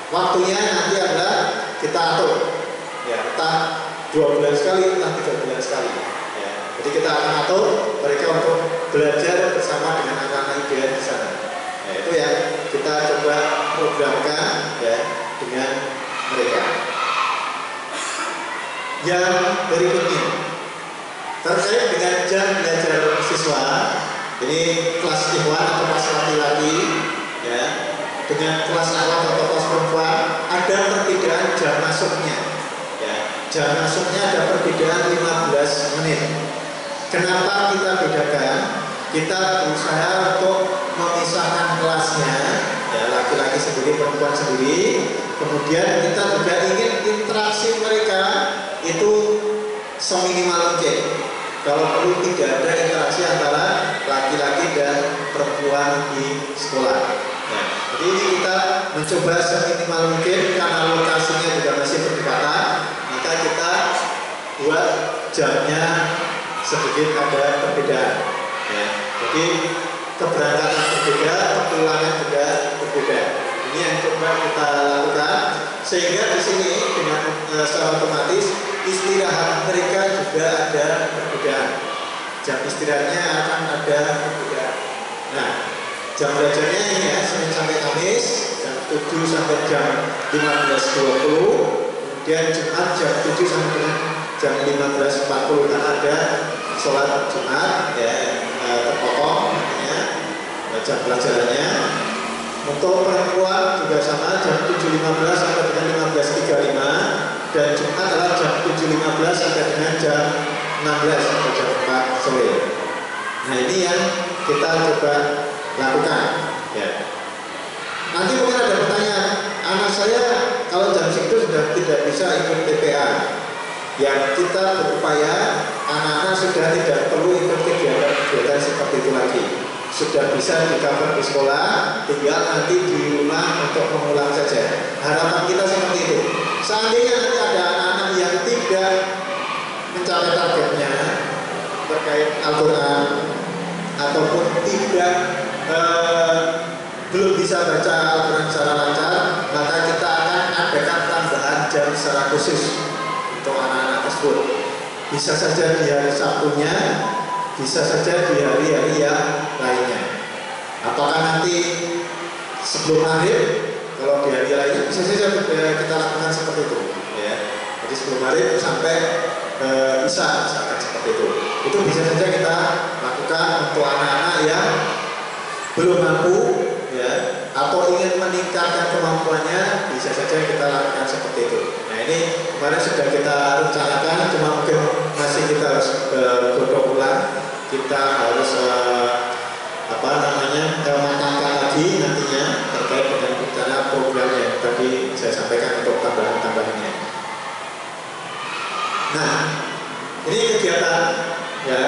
Waktunya nanti adalah kita atur, ya, entah 2 bulan sekali, entah 3 bulan sekali. Ya. Jadi kita akan atur mereka untuk belajar bersama dengan anak-anak IDN di sana. Ya, itu yang kita coba programkan, ya, dengan mereka. Yang berikutnya terkait dengan jam belajar siswa. Ini kelas ikhwan atau kelas laki-laki, ya, dengan kelas akhwat atau kelas perempuan ada perbedaan jam masuknya. Ya, jam masuknya ada perbedaan 15 menit. Kenapa kita bedakan? Kita berusaha untuk memisahkan kelasnya, ya, laki-laki sendiri, perempuan sendiri. Kemudian kita juga ingin interaksi mereka itu seminimal mungkin. Kalau perlu tidak ada interaksi antara laki-laki dan perempuan di sekolah. Ya, jadi ini kita mencoba seminimal mungkin karena lokasinya juga masih berdekatan, maka kita buat jamnya sedikit ada perbedaan. Ya, jadi keberangkatan berbeda, kepulangan juga berbeda. Ini yang coba kita lakukan sehingga di sini dengan secara otomatis istirahat mereka juga ada perbedaan. Jam istirahatnya akan ada perbedaan. Nah, jam belajarnya ini, ya, Senin sampai Kamis jam 7 sampai jam 15.20, kemudian Jumat jam 7 sampai dengan jam 15.40 karena ada sholat Jumat, ya, terpotong artinya jam pelajarannya. Untuk perempuan juga sama, jam 7.15 sampai dengan 15.35, dan Jumat adalah jam 7.15 sampai dengan jam 16 atau jam 4 sore. Nah, ini yang kita coba lakukan, ya. Nanti mungkin ada pertanyaan, anak saya kalau jam segitu sudah tidak bisa ikut TPA. Yang kita berupaya anak-anak sudah tidak perlu ikut kegiatan seperti itu lagi. Sudah bisa di-cover di sekolah, tinggal nanti di rumah untuk mengulang saja. Harapan kita seperti itu. Seandainya nanti ada anak-anak yang tidak mencapai targetnya terkait Al-Quran ataupun tidak belum bisa baca Al-Quran secara lancar, maka kita akan adakan tambahan jam secara khusus untuk anak-anak tersebut. Bisa saja di hari Sabtunya bisa saja di hari-hari yang lainnya. Apakah nanti sebelum maghrib? Kalau di hari lainnya bisa saja kita lakukan seperti itu, ya. Jadi sebelum maghrib sampai isya misalkan seperti itu. Itu bisa saja kita lakukan untuk anak-anak yang belum mampu, ya, atau ingin meningkatkan kemampuannya, bisa saja kita lakukan seperti itu. Nah, ini kemarin sudah kita rencanakan, cuma mungkin masih kita harus godok ulang, kita harus matangkan lagi nantinya terkait dengan rencana program yang tadi saya sampaikan untuk tambahan-tambahannya. Nah, ini kegiatan ya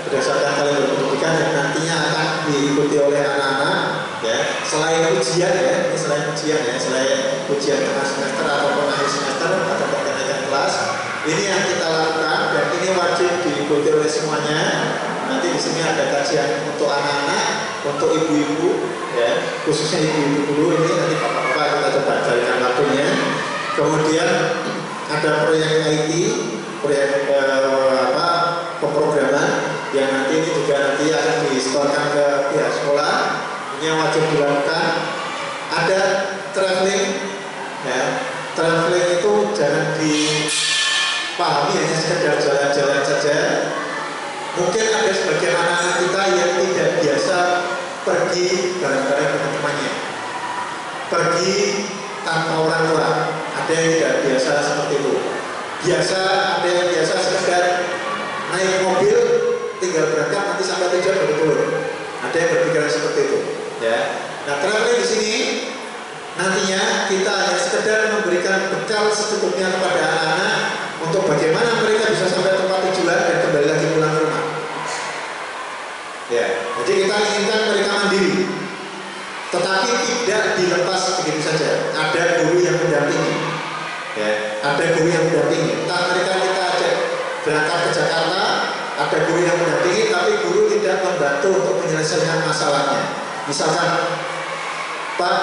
berdasarkan kalender pendidikan yang nantinya akan diikuti oleh anak-anak, ya, selain ujian ya, ini selain ujian tengah semester ataupun akhir semester ataupun kenaikan kelas, ini yang kita lakukan dan ini wajib diikuti oleh semuanya. Nanti di sini ada kajian untuk anak-anak, untuk ibu-ibu, ya, khususnya ibu-ibu dulu. Ini nanti bapak-bapak kita coba carikan waktunya. Kemudian ada proyek IT, proyek pemrograman yang nanti ini juga nanti akan disetorkan ke pihak sekolah. Ini yang wajib dilakukan. Ada traveling, ya, traveling itu jangan dipahami hanya sekedar jalan-jalan saja. Mungkin ada sebagian anak-anak kita yang tidak biasa pergi bareng-bareng teman-temannya, pergi tanpa orang tua. Ada yang tidak biasa seperti itu. Ada yang biasa sekedar naik mobil, tinggal berangkat nanti sampai tujuan baru turun. Ada yang berpikiran seperti itu, ya. Nah, traveling di sini nantinya kita hanya sekedar memberikan bekal secukupnya kepada anak-anak untuk bagaimana mereka bisa sampai tempat tujuan dan kembali lagi pulang ke rumah. Ya, jadi kita inginkan mereka mandiri, tetapi tidak dilepas begitu saja. Ada guru yang mendampingi, ya, ada guru yang mendampingi. Entah mereka kita ajak berangkat ke Jakarta, ada guru yang mendampingi, tapi guru tidak membantu untuk menyelesaikan masalahnya. Misalkan, Pak,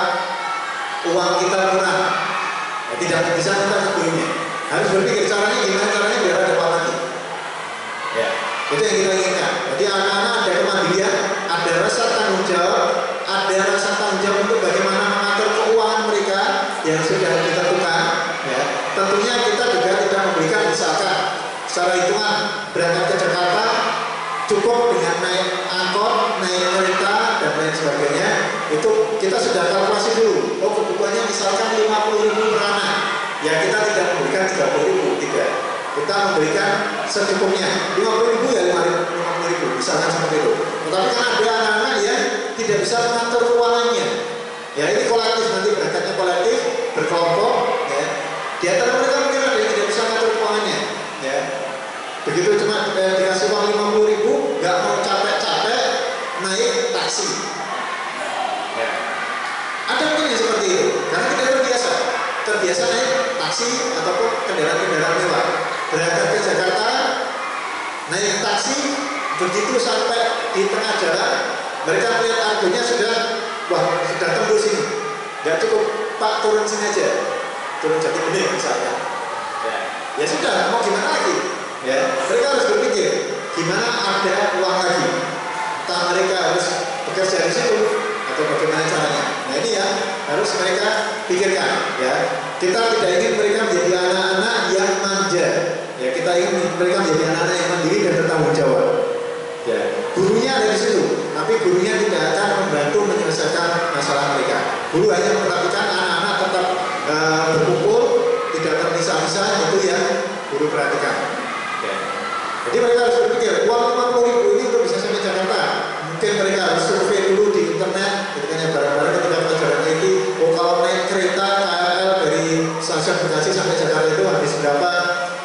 uang kita kurang, ya, tidak bisa minta ke gurunya. Harus berpikir caranya biar ada Pak lagi. Ya, itu yang kita inginkan. Jadi anak-anak ada kemandirian, ada rasa tanggung jawab, ada rasa tanggung jawab untuk bagaimana mengatur keuangan mereka yang sudah ditentukan. Ya, tentunya kita juga tidak memberikan misalkan secara hitungan berangkat ke Jakarta cukup dengan naik angkot, naik kereta dan lain sebagainya. Itu kita sudah kalkulasi dulu. Oh, kebutuhannya misalkan 50.000 per anak. Ya, kita tidak memberikan 30.000, tidak. Kita memberikan secukupnya. 50.000 ya 50.000, misalkan seperti itu. Tetapi kan ada anak-anak yang tidak bisa mengatur keuangannya. Ya, ini kolektif, nanti berangkatnya kolektif, berkelompok. Ya. Di antara mereka mungkin ada yang tidak bisa mengatur keuangannya. Ya. Begitu cuma dikasih uang 50.000, nggak mau capek-capek naik taksi. Ya. Ada mungkin yang seperti itu, karena kita terbiasa naik taksi ataupun kendaraan-kendaraan mewah. Berangkat ke Jakarta, naik taksi, begitu sampai di tengah jalan, mereka melihat harganya sudah tembus ini. Nggak cukup, Pak, turun sini aja, turun Jatibening misalnya. Ya sudah, mau gimana lagi? Ya, mereka harus berpikir gimana ada uang lagi. Entah mereka harus bekerja di situ atau bagaimana caranya. Nah, ini ya harus mereka pikirkan. Ya, kita tidak ingin mereka menjadi anak-anak yang manja. Ya, kita ingin mereka menjadi anak-anak yang mandiri dan bertanggung jawab. Ya, gurunya ada di situ, tapi gurunya tidak akan membantu menyelesaikan masalah mereka. Guru hanya memperhatikan anak-anak tetap berkumpul, tidak terpisah-pisah, itu yang guru perhatikan. Ya. Jadi mereka harus berpikir, uang 50.000 ini untuk bisa sampai Jakarta. Mungkin mereka harus survei dulu di internet, ketika barang-barang ketika pelajaran IT. Oh, kalau naik kereta KRL dari stasiun Bekasi sampai Jakarta itu habis berapa?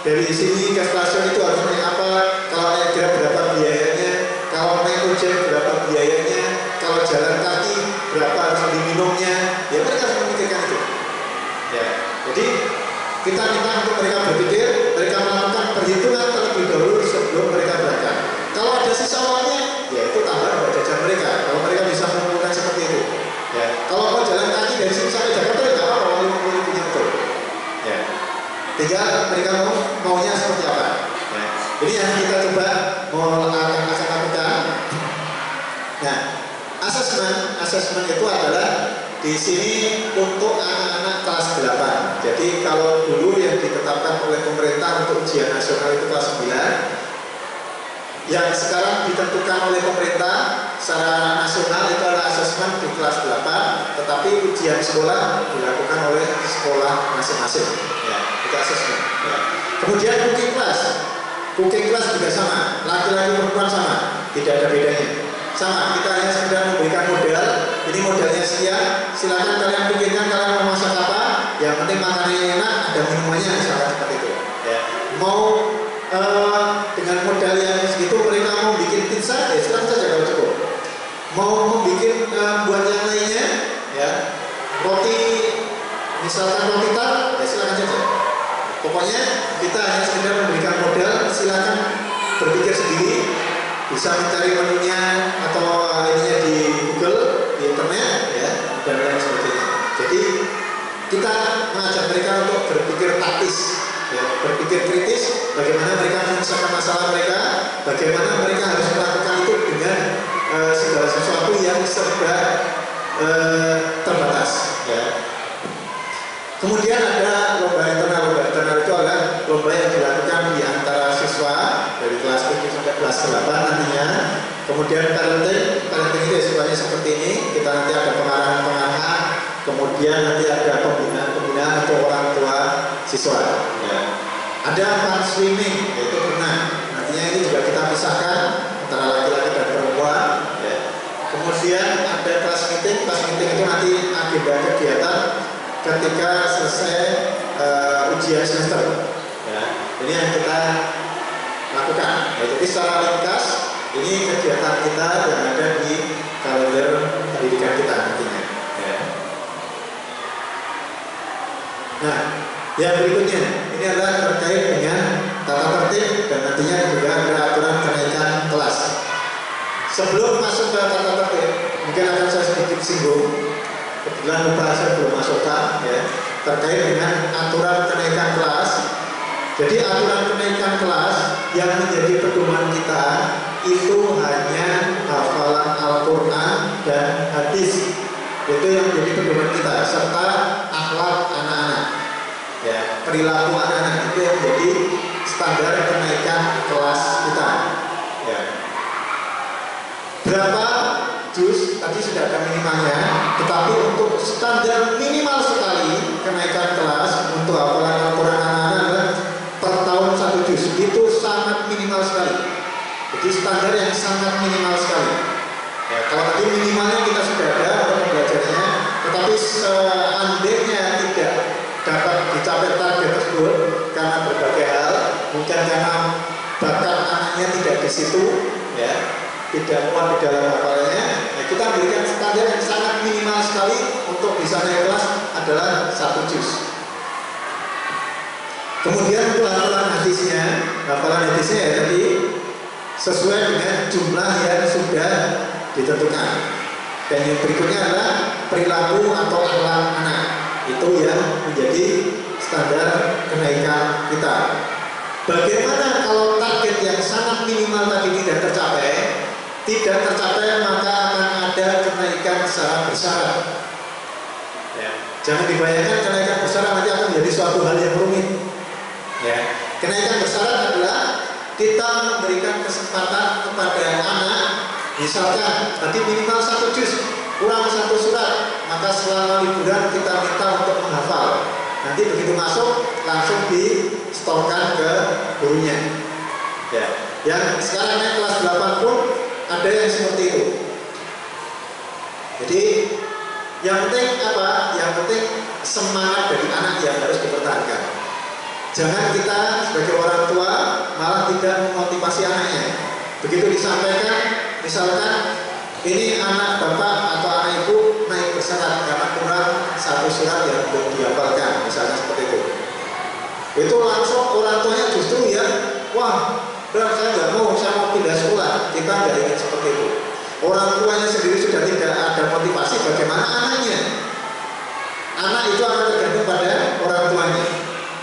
Dari sini ke stasiun itu harus naik apa? Kalau naik Grab berapa biayanya? Kalau naik ojek berapa biayanya? Kalau jalan kaki berapa harus diminumnya? Ya, mereka harus memikirkan itu. Ya, jadi kita minta untuk mereka berpikir, mereka melakukan perhitungan terlebih dahulu sebelum mereka berangkat. Kalau ada sisa uangnya, ya itu tambahan buat jajan mereka. Kalau mereka bisa mengumpulkan seperti itu, ya. Kalau mau jalan kaki dari sini sampai Jakarta, ya nggak apa-apa, 50.000 betul. Ya. Tinggal mereka maunya seperti apa. Ya. Ini yang kita coba akan kita asesmen itu adalah di sini untuk anak-anak kelas 8. Jadi kalau dulu yang ditetapkan oleh pemerintah untuk ujian nasional itu kelas 9, yang sekarang ditentukan oleh pemerintah secara nasional itu adalah asesmen di kelas 8, tetapi ujian sekolah dilakukan oleh sekolah masing-masing. Ya, itu asesmen. Ya. Kemudian cooking class juga sama, laki-laki perempuan sama, tidak ada bedanya. Sama, kita hanya sekedar memberikan modal. Ini modalnya sekian, silakan kalian pikirkan kalian mau masak apa. Yang penting makanannya enak, ada minumannya, misalkan seperti itu. Ya. Mau dengan modal yang segitu mereka mau bikin pizza, ya silakan saja kalau cukup. Mau membuat buat yang lainnya, ya roti, misalkan roti tart, ya silakan saja. Pokoknya kita hanya sekedar memberikan modal, silakan berpikir sendiri, bisa mencari menunya atau ininya di Google, di internet, ya dan lain sebagainya. Jadi kita mengajak mereka untuk berpikir taktis, ya, berpikir kritis, bagaimana mereka menyelesaikan masalah mereka, bagaimana mereka harus melakukan itu dengan segala sesuatu yang serba terbatas. Ya. Kemudian ada lomba internal. Lomba internal itu adalah lomba yang dilakukan di antara siswa dari kelas 7 sampai kelas 8 nantinya. Kemudian parenting itu siswanya seperti ini. Kita nanti ada pengarahan, kemudian nanti ada pembinaan untuk orang tua siswa. Ya. Ada fun swimming, yaitu berenang. Nantinya ini juga kita pisahkan antara laki-laki dan perempuan. Ya. Kemudian ada kelas meeting. Kelas meeting itu nanti agenda kegiatan ketika selesai ujian semester. Ya, ini yang kita lakukan. Ya, jadi secara ringkas ini kegiatan kita yang ada di kalender pendidikan kita nantinya. Ya. Nah, yang berikutnya ini adalah terkait dengan tata tertib dan nantinya juga ada aturan kenaikan kelas. Sebelum masuk ke tata tertib, mungkin akan saya sedikit singgung. Kebetulan saya belum masukkan, ya, terkait dengan aturan kenaikan kelas. Jadi aturan kenaikan kelas yang menjadi pedoman kita itu hanya hafalan Al-Quran dan hadis. Itu yang menjadi pedoman kita, serta akhlak anak-anak, ya, perilaku anak-anak itu yang menjadi standar kenaikan kelas kita. Ya. Berapa juz tadi sudah ada minimalnya, tetapi untuk standar minimal sekali kenaikan kelas untuk hafalan Al-Quran anak-anak per tahun 1 juz, itu sangat minimal sekali. Jadi standar yang sangat minimal sekali. Ya, kalau tadi minimalnya kita sudah ada untuk belajarnya, tetapi seandainya tidak dapat dicapai target tersebut karena berbagai hal, mungkin karena bakat anaknya tidak di situ, ya, tidak kuat di dalam hafalannya, ya, kita berikan standar yang sangat minimal sekali untuk bisa naik kelas adalah 1 juz. Kemudian untuk hafalan hadisnya ya tadi sesuai dengan jumlah yang sudah ditentukan. Dan yang berikutnya adalah perilaku atau akhlak anak, itu yang menjadi standar kenaikan kita. Bagaimana kalau target yang sangat minimal tadi tidak tercapai, maka akan ada kenaikan secara bersyarat. Ya. Jangan dibayangkan kenaikan bersyarat nanti akan menjadi suatu hal yang rumit. Ya. Kenaikan bersyarat adalah kita memberikan kesempatan kepada anak, misalkan tadi minimal 1 juz, kurang 1 surat, maka selama liburan kita minta untuk menghafal. Nanti begitu masuk langsung disetorkan ke gurunya. Ya. Yang sekarang naik kelas 8 pun ada yang seperti itu. Jadi yang penting apa? Yang penting semangat dari anak yang harus dipertahankan. Jangan kita sebagai orang tua malah tidak memotivasi anaknya. Begitu disampaikan, misalkan ini anak bapak atau anak ibu naik bersyarat karena kurang 1 surat yang belum dihafalkan, misalnya seperti itu. Itu langsung orang tuanya justru ya, wah, saya nggak mau, saya mau pindah sekolah. Kita nggak ingin seperti itu. Orang tuanya sendiri sudah tidak ada motivasi, bagaimana anaknya? Anak itu akan tergantung pada orang tuanya.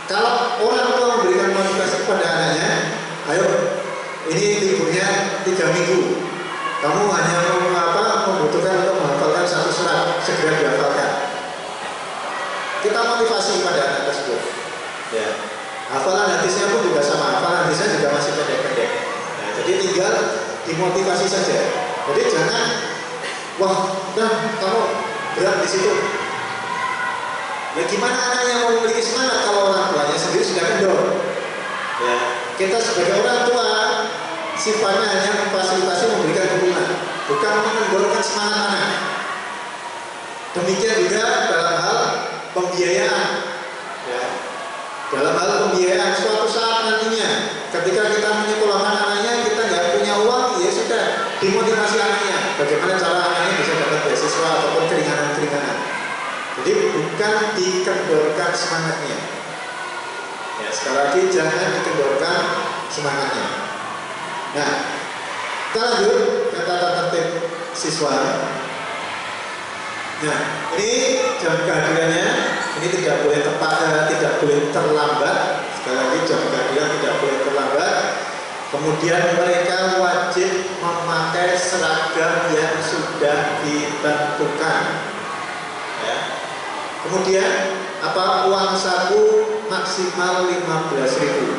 Kalau orang tua memberikan motivasi kepada anaknya, ayo, ini liburnya 3 minggu, kamu hanya membutuhkan untuk menghafalkan 1 pun juga sama, hafalan hadisnya juga masih pendek-pendek. Nah, jadi tinggal dimotivasi saja. Jadi jangan, wah, kamu berat di situ. Ya gimana anaknya mau memiliki semangat kalau orang tuanya sendiri sudah kendor? Ya, kita sebagai orang tua sifatnya hanya memfasilitasi, memberikan dukungan, bukan mengendorkan semangat anak. Demikian juga dalam hal pembiayaan. Ya. Dalam hal pembiayaan, suatu saat nantinya ketika kita menyekolahkan anaknya, kita nggak punya uang, ya sudah, dimotivasi anaknya. Bagaimana cara anaknya bisa dapat beasiswa ataupun keringanan-keringanan. Jadi bukan dikendorkan semangatnya. Ya, sekali lagi jangan dikendorkan semangatnya. Nah, kita lanjut ke tata tertib siswa. Nah, ini jam kehadirannya ini tidak boleh tidak boleh terlambat. Sekali lagi jam kehadiran tidak boleh terlambat. Kemudian mereka wajib memakai seragam yang sudah ditentukan. Ya. Kemudian uang saku maksimal 15.000.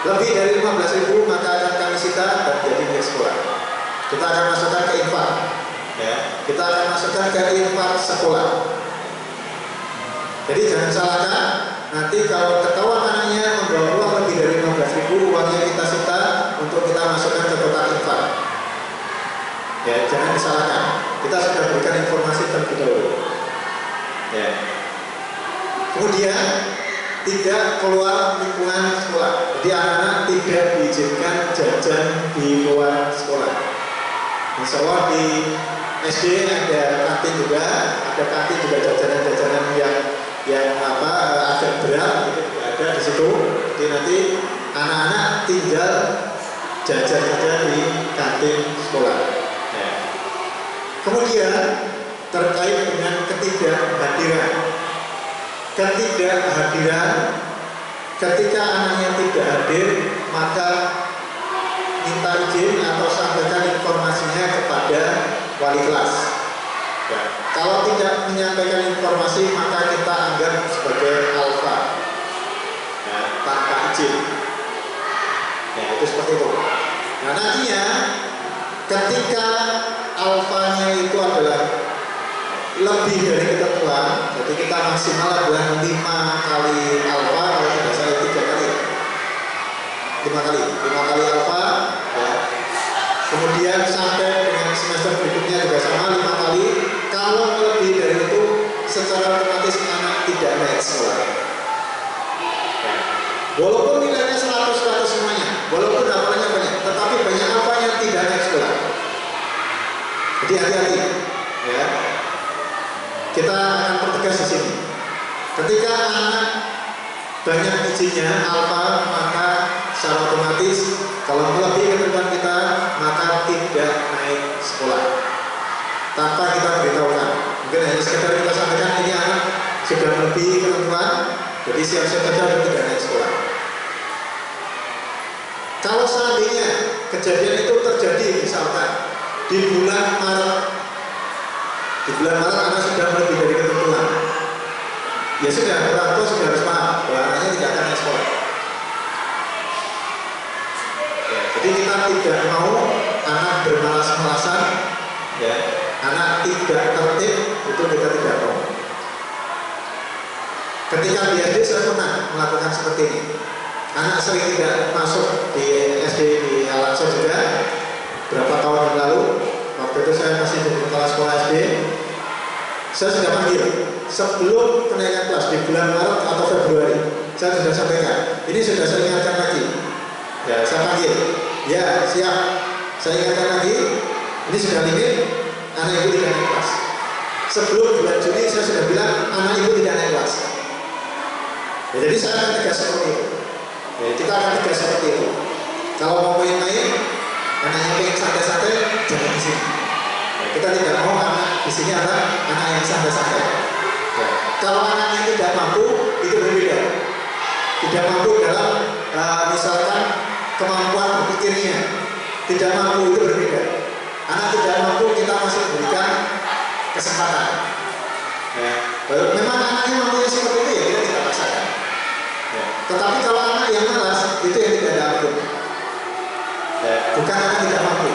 Lebih dari 15.000 maka akan kami sita dan jadi milik sekolah. Kita akan masukkan ke infak. Ya, kita akan masukkan ke infak sekolah. Jadi jangan salahkan, nanti kalau ketahuan anaknya membawa uang lebih dari 15.000, uangnya kita sita untuk kita masukkan ke kotak infak. Ya, jangan disalahkan. Kita sudah berikan informasi terlebih dahulu. Ya. Kemudian tidak keluar lingkungan sekolah. Jadi anak-anak tidak diizinkan jajan di luar sekolah. Insya Allah di SD ada kantin juga, jajanan-jajanan yang agak berat gitu, ada di situ. Jadi nanti anak-anak tinggal jajan saja di kantin sekolah. Ya. Kemudian terkait dengan ketidakhadiran, ketika anaknya tidak hadir, maka minta izin atau sampaikan informasinya kepada wali kelas. Ya. Kalau tidak menyampaikan informasi, maka kita anggap sebagai alfa, ya, tanpa izin. Ya, itu seperti itu. Nah, nantinya ketika alfanya itu adalah lebih dari ketentuan, jadi kita maksimal adalah 5 kali alfa, kalau tidak salah 3 kali, 5 kali alfa. Ya. Kemudian sampai dengan semester berikutnya juga sama 5 kali. Kalau lebih dari itu, secara otomatis anak tidak naik sekolah. Ya. Walaupun nilainya 100 semuanya, walaupun hafalannya banyak, tetapi banyak apa yang tidak naik sekolah. Jadi hati-hati, ya. Kita akan pertegas di sini. Ketika anak banyak izinnya alfa, maka secara otomatis kalau melebihi ketentuan kita, maka tidak naik sekolah. Tanpa kita beritahukan, mungkin hanya sekedar kita sampaikan ini anak sudah melebihi ketentuan, jadi siap-siap saja untuk tidak naik sekolah. Kalau seandainya kejadian itu terjadi misalkan di bulan Maret anak sudah melebihi dari ketentuan, ya sudah, orang tua sudah harus paham bahwa anaknya tidak akan naik sekolah. Ya, jadi kita tidak mau anak bermalas-malasan, ya, anak tidak tertib, itu kita tidak mau. Ketika di SD saya pernah melakukan seperti ini. Anak sering tidak masuk di SD di Al-Aqsa juga berapa tahun yang lalu. Waktu itu saya masih di kepala sekolah SD. Saya sudah panggil sebelum kenaikan kelas di bulan Maret atau Februari. Saya sudah sampaikan. Ini sudah saya ingatkan lagi. Ya, saya panggil. Ya, siap. Saya ingatkan lagi. Ini sudah limit. Anak ibu tidak naik kelas. Sebelum bulan Juni saya sudah bilang anak ibu tidak naik kelas. Ya, jadi saya akan tegas seperti itu. Ya, kita akan tegas seperti itu. Kalau mau main-main, anaknya pengen santai-santai, jangan di sini. Ya, kita tidak mau anak di sini ada anak yang santai-santai. Ya. Kalau anaknya tidak mampu, itu berbeda. Tidak mampu dalam misalkan kemampuan berpikirnya, tidak mampu, itu berbeda. Anak tidak mampu, kita masih berikan kesempatan. Ya. Memang anaknya mampunya seperti itu, ya kita tidak paksakan. Ya. Tetapi kalau anak yang malas itu yang tidak ada ampun. Ya. Bukan anak tidak mampu.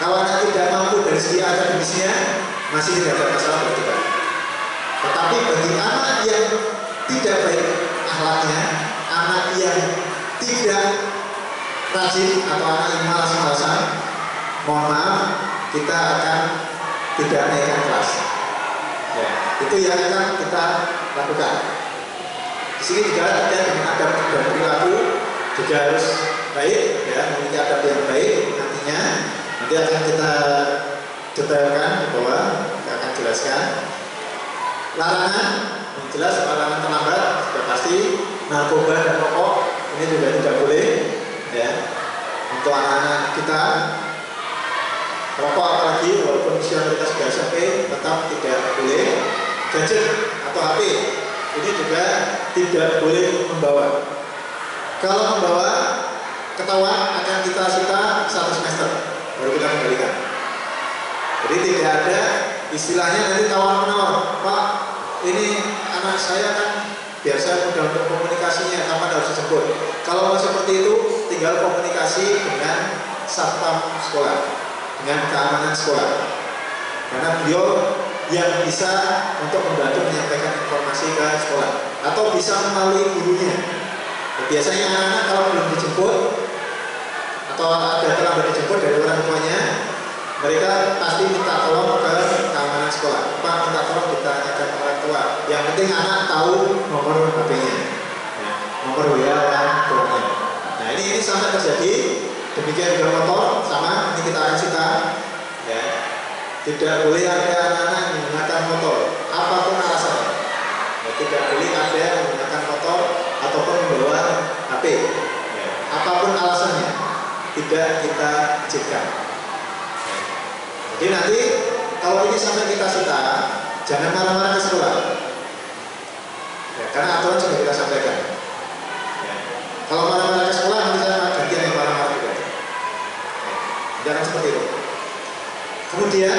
Kalau anak tidak mampu dari segi akademisnya masih tidak ada masalah bagi kita. Tetapi bagi anak yang tidak baik akhlaknya, anak yang tidak rajin atau anak yang malas-malasan, mohon maaf, kita akan tidak naikkan kelas. Ya, itu yang akan kita lakukan. Di sini juga terkait dengan adab dan perilaku juga harus baik, ya, memiliki adab yang baik. Nantinya nanti akan kita detailkan di bawah, kita akan jelaskan. Larangan, yang jelas larangan terlambat sudah pasti. Narkoba dan rokok ini juga tidak boleh, ya, untuk anak-anak kita. Rokok apalagi walaupun usia mereka sudah SMP tetap tidak boleh. Gadget atau HP ini juga tidak boleh membawa. Kalau membawa ketahuan akan kita sita 1 semester baru kita kembalikan. Jadi tidak ada istilahnya nanti tawar-menawar, Pak, ini anak saya kan biasa mudah untuk komunikasinya, kapan harus dijemput. Kalau seperti itu tinggal komunikasi dengan satpam sekolah, dengan keamanan sekolah, karena beliau yang bisa untuk membantu menyampaikan informasi ke sekolah atau bisa melalui gurunya. Biasanya anak-anak kalau belum dijemput atau ada terlambat dijemput dari orang tuanya, mereka pasti minta tolong ke keamanan sekolah. Pak, minta tolong ditanyakan ke orang tua. Yang penting anak tahu nomor HP-nya, ya, nomor WA orang tuanya. Nah ini sama terjadi. Demikian juga motor sama, ini kita akan cita. Ya. Tidak boleh ada anak-anak yang menggunakan motor, apapun alasannya. Ya, tidak boleh ada yang menggunakan motor ataupun membawa HP. Ya. Apapun alasannya, tidak kita izinkan. Jadi nanti kalau ini sampai kita cita, jangan marah-marah ke sekolah. Ya, karena aturan sudah kita sampaikan. Ya. Kalau marah-marah ke sekolah nanti saya gantian yang marah-marah juga. Ya. Jangan seperti itu. Kemudian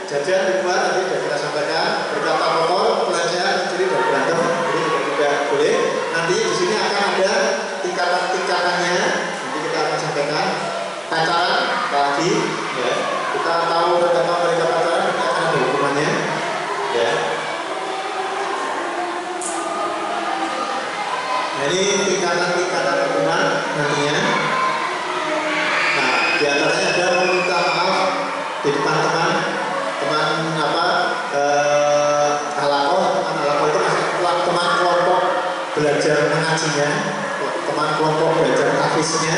jajan di luar tadi sudah kita sampaikan, berkata kotor, pelecehan, mencuri dan berantem, ini juga tidak boleh. Nanti di sini akan ada tingkatan-tingkatannya. Nanti kita akan sampaikan. Pacaran, apalagi, ya. Kita tahu betapa mereka pacaran, nanti akan ada hukumannya, ya. Nah, ini tingkatan-tingkatan hukuman nantinya. Nah, di antaranya ada meminta maaf di depan teman halakoh itu masih teman kelompok belajar mengajinya, teman kelompok belajar tahfiznya.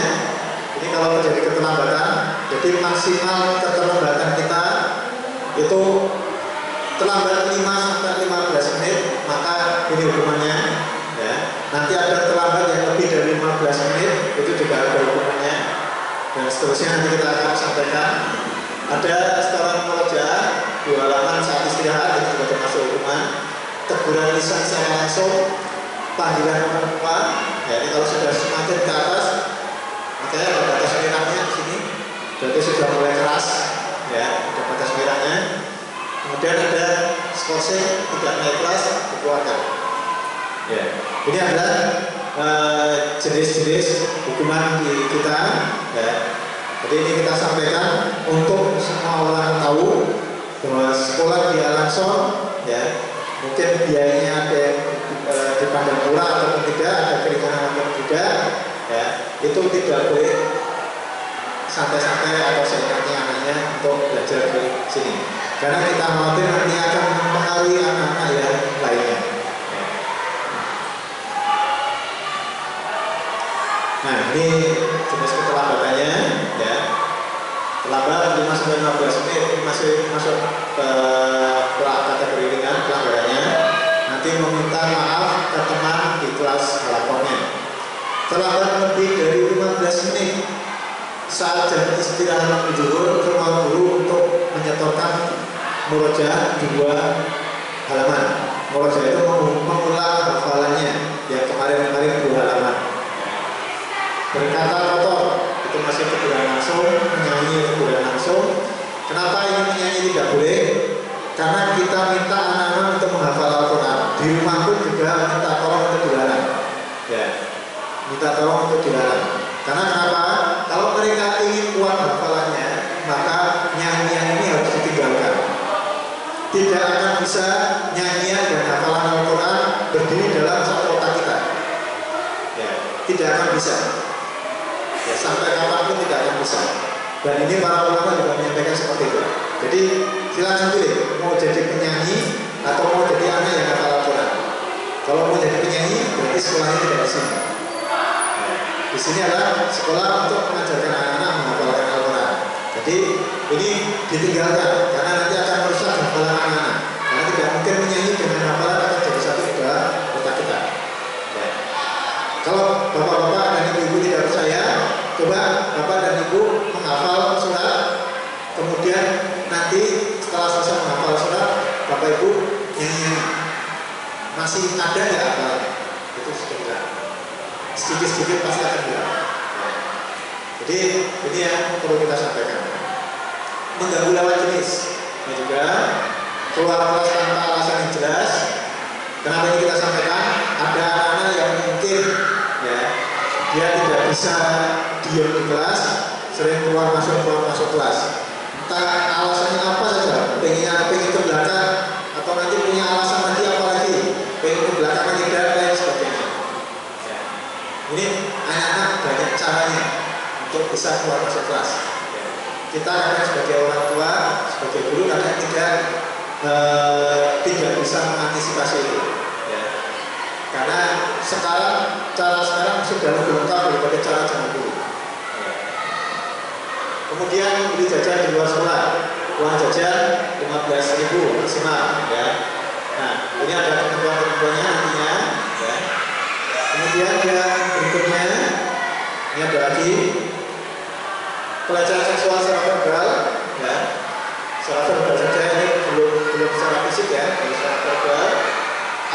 Ini kalau terjadi keterlambatan, jadi maksimal keterlambatan kita itu terlambat 5 sampai 15 menit, maka ini hukumannya, ya. Nanti ada terlambat yang lebih dari 15 menit, itu juga ada hukumannya, dan seterusnya nanti kita akan sampaikan. Ada setoran murojaah 2 halaman saat istirahat, itu juga termasuk hukuman. Teguran lisan secara langsung, panggilan nomor 4, ya, ini kalau sudah semakin ke atas, makanya ada batas merahnya di sini, berarti sudah mulai keras, ya, ada batas merahnya. Kemudian ada skorsing tidak naik kelas dikeluarkan. Ya, ini adalah jenis-jenis hukuman di kita, ya. Jadi ini kita sampaikan untuk semua orang tahu bahwa sekolah di Al-Ansor, ya, mungkin biayanya ada yang dipandang murah atau tidak, ada keringanan atau tidak, ya, itu tidak boleh santai-santai atau seenaknya anaknya untuk belajar ke sini, karena kita khawatir nanti akan mempengaruhi anak-anak yang lainnya. Nah, ini jenis keterlambatannya, ya. Terlambat 5 sampai 15 menit masih masuk ke kategori ringan pelanggarannya. Nanti meminta maaf ke teman di kelas halakohnya. Terlambat lebih dari 15 menit saat jam istirahat zuhur ke ruang guru untuk menyetorkan murojaah 2 halaman. Murojaah itu mengulang hafalannya yang kemarin-kemarin 2 halaman. Berkata kotor itu masih teguran langsung, menyanyi teguran langsung. Kenapa ini menyanyi tidak boleh? Karena kita minta anak-anak untuk menghafal Al-Quran. Di rumah pun juga minta tolong teguran, ya. nyanyian dan hafalan Al-Quran berdiri dalam satu otak kita. Ya, tidak akan bisa. Ya, sampai kapanpun tidak akan bisa. Dan ini para ulama juga menyampaikan seperti itu. Jadi silakan pilih mau jadi penyanyi atau mau jadi anak yang hafal Al-Quran. Kalau mau jadi penyanyi berarti sekolahnya tidak di sini. Di sini adalah sekolah untuk mengajarkan anak-anak menghafalkan Al-Quran. Jadi ini ditinggalkan karena nanti akan merusak hafalan anak-anak. Karena tidak mungkin menyanyi dengan hafalan akan jadi satu di dalam otak kita. Ya. Kalau bapak-bapak dan ibu-ibu tidak percaya, coba bapak dan ibu menghafal surat, kemudian nanti setelah selesai menghafal surat, bapak ibu nyanyi. Masih ada nggak hafalan? Itu sudah hilang. Sedikit-sedikit pasti akan hilang. Jadi ini yang perlu kita sampaikan. Mengganggu lawan jenis, dan juga keluar kelas tanpa alasan yang jelas. Kenapa ini kita sampaikan? Ada anak-anak yang mungkin ya dia tidak bisa diam di kelas, sering keluar masuk kelas. Entah alasannya apa saja, pengen ke belakang atau nanti punya alasan lagi apa lagi, pengen ke belakang lagi dan lain sebagainya. Ya. Ini anak-anak banyak caranya untuk bisa keluar masuk kelas. Ya. Kita kadang sebagai orang tua, sebagai guru kadang tidak bisa mengantisipasi itu. Ya. Karena cara sekarang sudah lebih lengkap daripada cara zaman dulu. Kemudian beli jajan di luar sekolah, uang jajan 15.000 maksimal, ya. Nah, ini ada ketentuan-ketentuannya nantinya, ya. Kemudian yang berikutnya, ini ada lagi pelecehan seksual secara verbal, ya. Secara verbal saja ini belum secara fisik ya, secara verbal.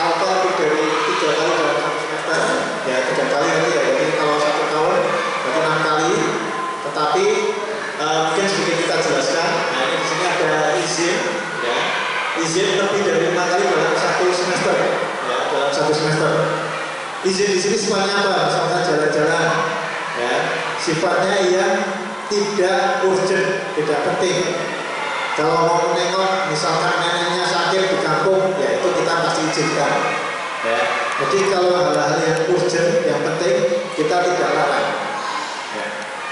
Alfa lebih dari 3 kali dalam 1 semester, ya 3 kali nanti ya. Jadi kalau 1 tahun berarti 6 kali. Tetapi mungkin sedikit kita jelaskan. Nah ini di sini ada izin, ya. Izin lebih dari 5 kali dalam 1 semester, ya dalam 1 semester. Izin di sini sifatnya apa? Misalkan jalan-jalan, ya. Sifatnya yang tidak urgent, tidak penting. Kalau mau menengok, misalkan neneknya sakit di kampung, ya itu kita pasti izinkan. Ya. Jadi kalau hal-hal yang urgent, yang penting, kita tidak larang. Ya.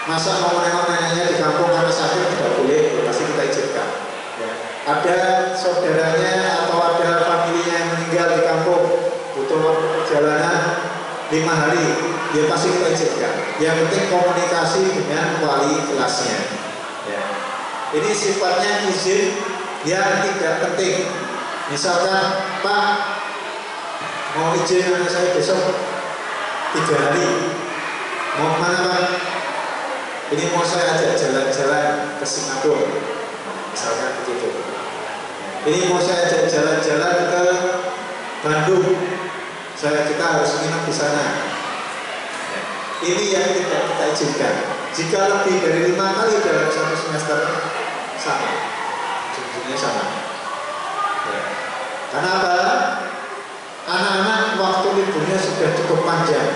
Masa mau menengok neneknya di kampung karena sakit tidak boleh, ya pasti kita izinkan. Ya. Ada saudaranya atau ada familinya yang meninggal di kampung, butuh waktu perjalanan 5 hari, ya pasti kita izinkan. Yang penting komunikasi dengan wali kelasnya. Ya. Ini sifatnya izin yang tidak penting. Misalkan, Pak, mau izin anak saya besok 3 hari. Mau kemana Pak? Ini mau saya ajak jalan-jalan ke Singapura. Misalkan begitu. Ini mau saya ajak jalan-jalan ke Bandung. Kita harus nginep di sana. Ini yang tidak kita izinkan. Jika lebih dari 5 kali dalam 1 semester, sama, jumlahnya sama. Ya. Karena apa? Anak-anak waktu liburnya sudah cukup panjang.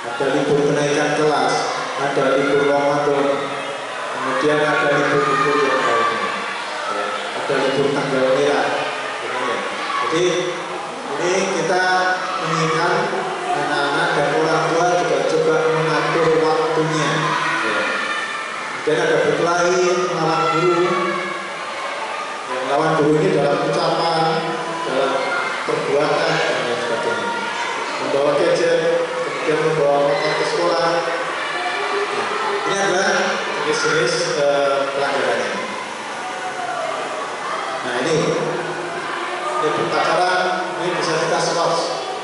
Ada libur kenaikan kelas, ada libur Ramadan, kemudian ada libur-libur yang lainnya. Ya. Ada libur tanggal merah. Jadi ini kita menginginkan anak-anak dan orang tua juga coba mengatur waktunya. Ya. Dan ada berkelahi, melawan guru. Yang melawan guru ini dalam ucapan, dalam perbuatan dan lain sebagainya. Membawa gadget, kemudian membawa motor ke sekolah. Nah, ini adalah jenis-jenis pelanggarannya. Nah ini berpacaran, ini bisa kita skors,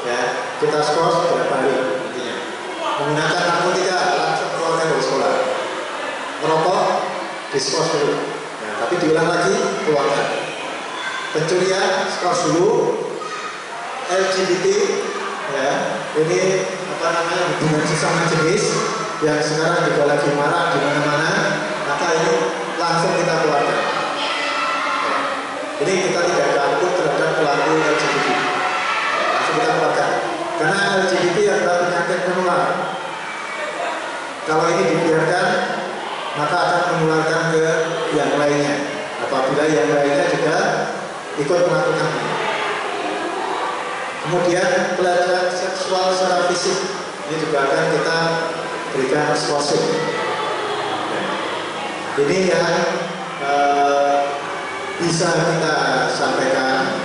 ya. Kita skors berapa hari nantinya. Menggunakan narkotika langsung keluarkan dari sekolah. Merokok, diskors dulu. Nah, tapi diulang lagi, keluarkan. Pencurian, skors dulu. LGBT, ya, ini hubungan sesama jenis yang sekarang juga lagi marak di mana-mana. Maka ini langsung kita keluarkan. Ya. Ini kita tidak ada ampun terhadap pelaku LGBT. Ya, langsung kita keluarkan. Karena LGBT adalah penyakit menular. Kalau ini dibiarkan, maka akan menularkan ke yang lainnya. Apabila yang lainnya juga ikut melakukannya. Kemudian pelecehan seksual secara fisik ini juga akan kita berikan scholarship. Ini yang bisa kita sampaikan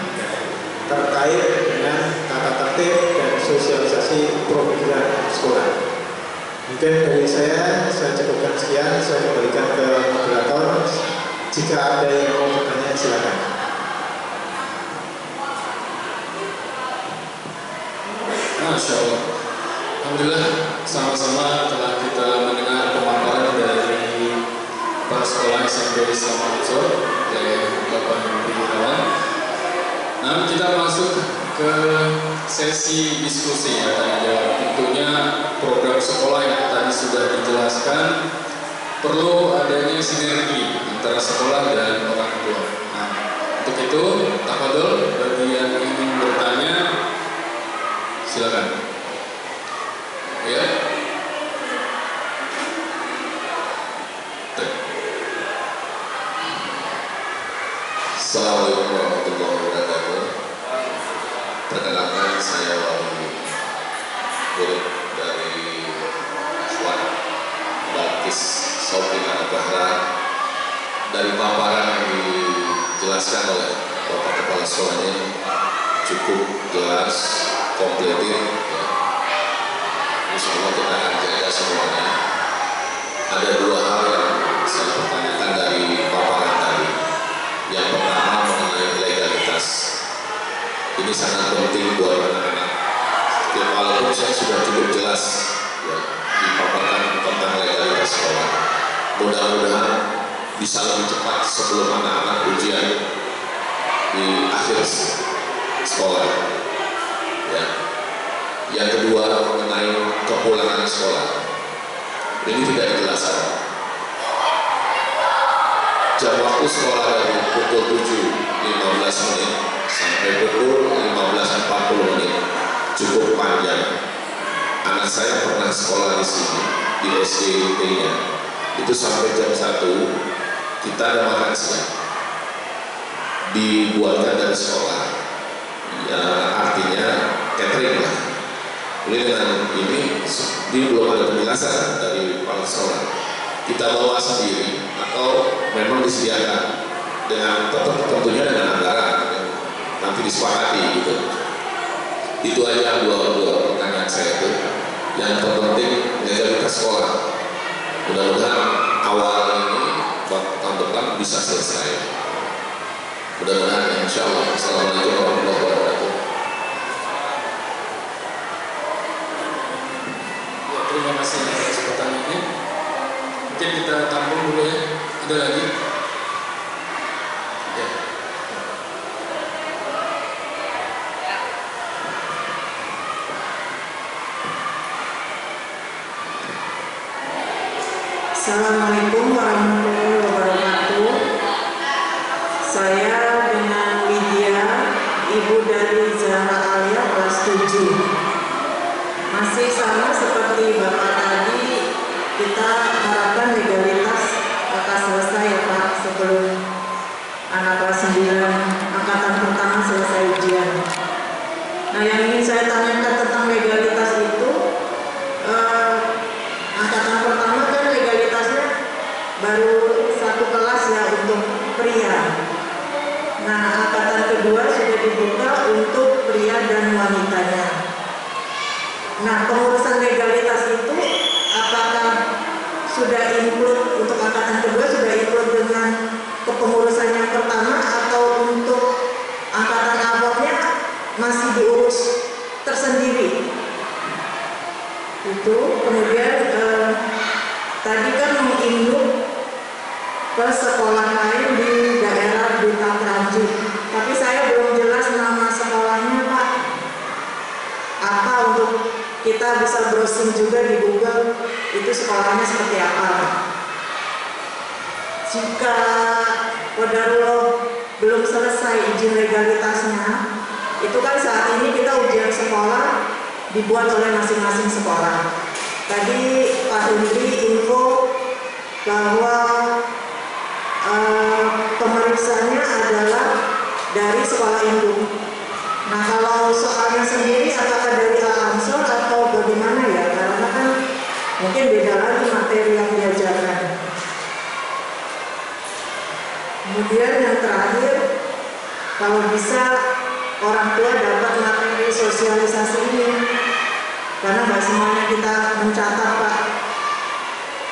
terkait dengan tata tertib dan sosialisasi program sekolah. Mungkin dari saya cukupkan sekian. Saya kembalikan ke moderator. Jika ada yang mau bertanya, silakan. Masya Allah. Alhamdulillah, sama-sama telah kita mendengar pemaparan dari Kepala Sekolah SMP Islam Al-Ansor oleh Bapak Menteri Irawan. Nah, kita masuk ke sesi diskusi ya, tanya jawab. Tentunya program sekolah yang tadi sudah dijelaskan perlu adanya sinergi antara sekolah dan orang tua. Nah, untuk itu, tafadhol bagi yang ingin bertanya, silakan. Ya. Assalamualaikum warahmatullahi wabarakatuh. Perkenalkan, saya Wali, murid dari Aswan Balkis Sofi Bahra. Dari paparan yang dijelaskan oleh Bapak Kepala Sekolahnya cukup jelas, kompletir. Insya Allah kita akan jaga semuanya. Ada dua hal yang saya pertanyakan dari paparan tadi. Yang pertama mengenai legalitas. Ini sangat penting buat anak-anak. Walaupun saya sudah cukup jelas ya, dipaparkan tentang legalitas sekolah. Mudah-mudahan bisa lebih cepat sebelum anak-anak ujian di akhir sekolah. Ya. Yang kedua mengenai kepulangan sekolah. Ini tidak dijelaskan. Jam waktu sekolah dari pukul 7.15 menit sampai pukul 15.40 cukup panjang. Anak saya pernah sekolah di sini di SDIT-nya itu sampai jam 1 kita ada makan siang dibuatkan dari sekolah ya, artinya catering lah. Ini dengan ini belum ada penjelasan dari kepala sekolah. Kita bawa sendiri atau memang disediakan dengan tentunya dengan anggaran yang nanti disepakati gitu. Itu aja dua pertanyaan saya itu. Yang terpenting legalitas sekolah. Mudah-mudahan awal ini tahun depan bisa selesai. Mudah-mudahan insya Allah. Assalamualaikum warahmatullahi wabarakatuh. Ya, terima kasih atas pertanyaannya. Mungkin kita tampung dulu ya. Ada lagi? Ya. Assalamualaikum warahmatullahi wabarakatuh. Saya dengan Widya, ibu dari Zahra Alia kelas 7. Masih sama seperti Bapak tadi, kita harapkan legalitas akan selesai ya Pak, sebelum anak kelas 9 angkatan pertama selesai ujian. Nah, yang ingin saya tanyakan tentang legalitas itu, angkatan pertama kan legalitasnya baru 1 kelas ya untuk pria. Nah, angkatan kedua sudah dibuka untuk pria dan wanitanya. Nah, pengurusan legalitas itu apakah sudah include untuk angkatan kedua, sudah include dengan kepengurusan yang pertama, atau untuk angkatan awalnya masih diurus tersendiri? Itu kemudian tadi kan menginduk ke sekolah lain di daerah Bintang Ranji, tapi saya belum jelas nama sekolahnya Pak. Apa untuk kita bisa browsing juga di Google itu sekolahnya seperti apa? Jika qadarullah belum selesai izin legalitasnya, itu kan saat ini kita ujian sekolah dibuat oleh masing-masing sekolah. Tadi Pak Hendri info bahwa pemeriksaannya adalah dari orang tua dapat materi sosialisasi ini, karena nggak semuanya kita mencatat, Pak.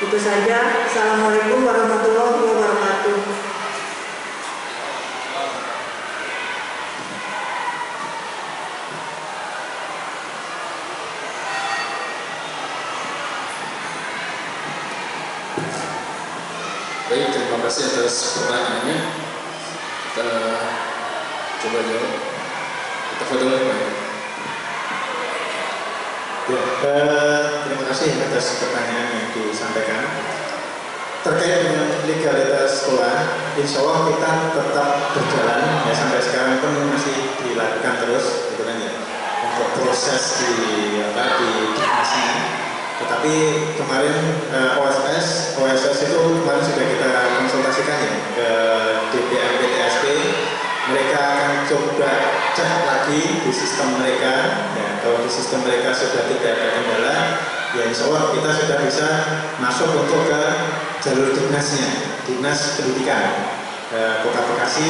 Itu saja. Assalamualaikum warahmatullahi wabarakatuh. Baik, terima kasih atas pertanyaannya. Kita coba jawab. Kita foto lagi, Pak. Ya, terima kasih atas pertanyaan yang disampaikan. Terkait dengan legalitas sekolah, insya Allah kita tetap berjalan ya, sampai sekarang pun masih dilakukan terus, gitu kan ya, untuk proses di dinasnya. Tetapi kemarin OSS itu kemarin sudah kita konsultasikan ya ke DPM PTSP. Mereka akan coba cek lagi di sistem mereka. Ya, kalau di sistem mereka sudah tidak ada kendala, ya insya Allah kita sudah bisa masuk untuk ke jalur dinasnya, dinas pendidikan Kota Bekasi,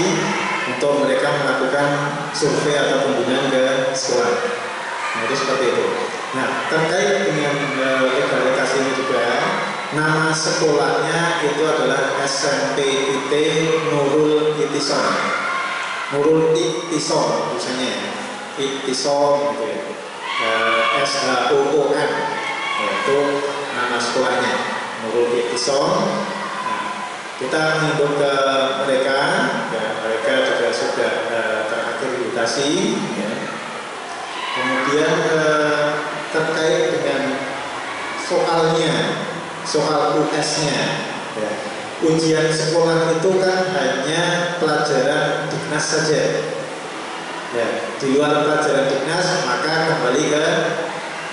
untuk mereka melakukan survei atau pembinaan ke sekolah. Nah, itu seperti itu. Nah, terkait dengan legalitas ini juga, nama sekolahnya itu adalah SMP IT Nurul Ikhtisam. Nurul Ikhtisam tulisannya, Ikhtisam gitu ya. SHOOM, yaitu nama sekolahnya Nurul Ikhtisam. Nah, kita menghimbau ke mereka, dan mereka juga sudah terakreditasi. Ya. Kemudian terkait dengan soal US-nya, ya. Ujian sekolah itu kan hanya pelajaran Dignas saja. Ya, di luar pelajaran Dignas maka kembali ke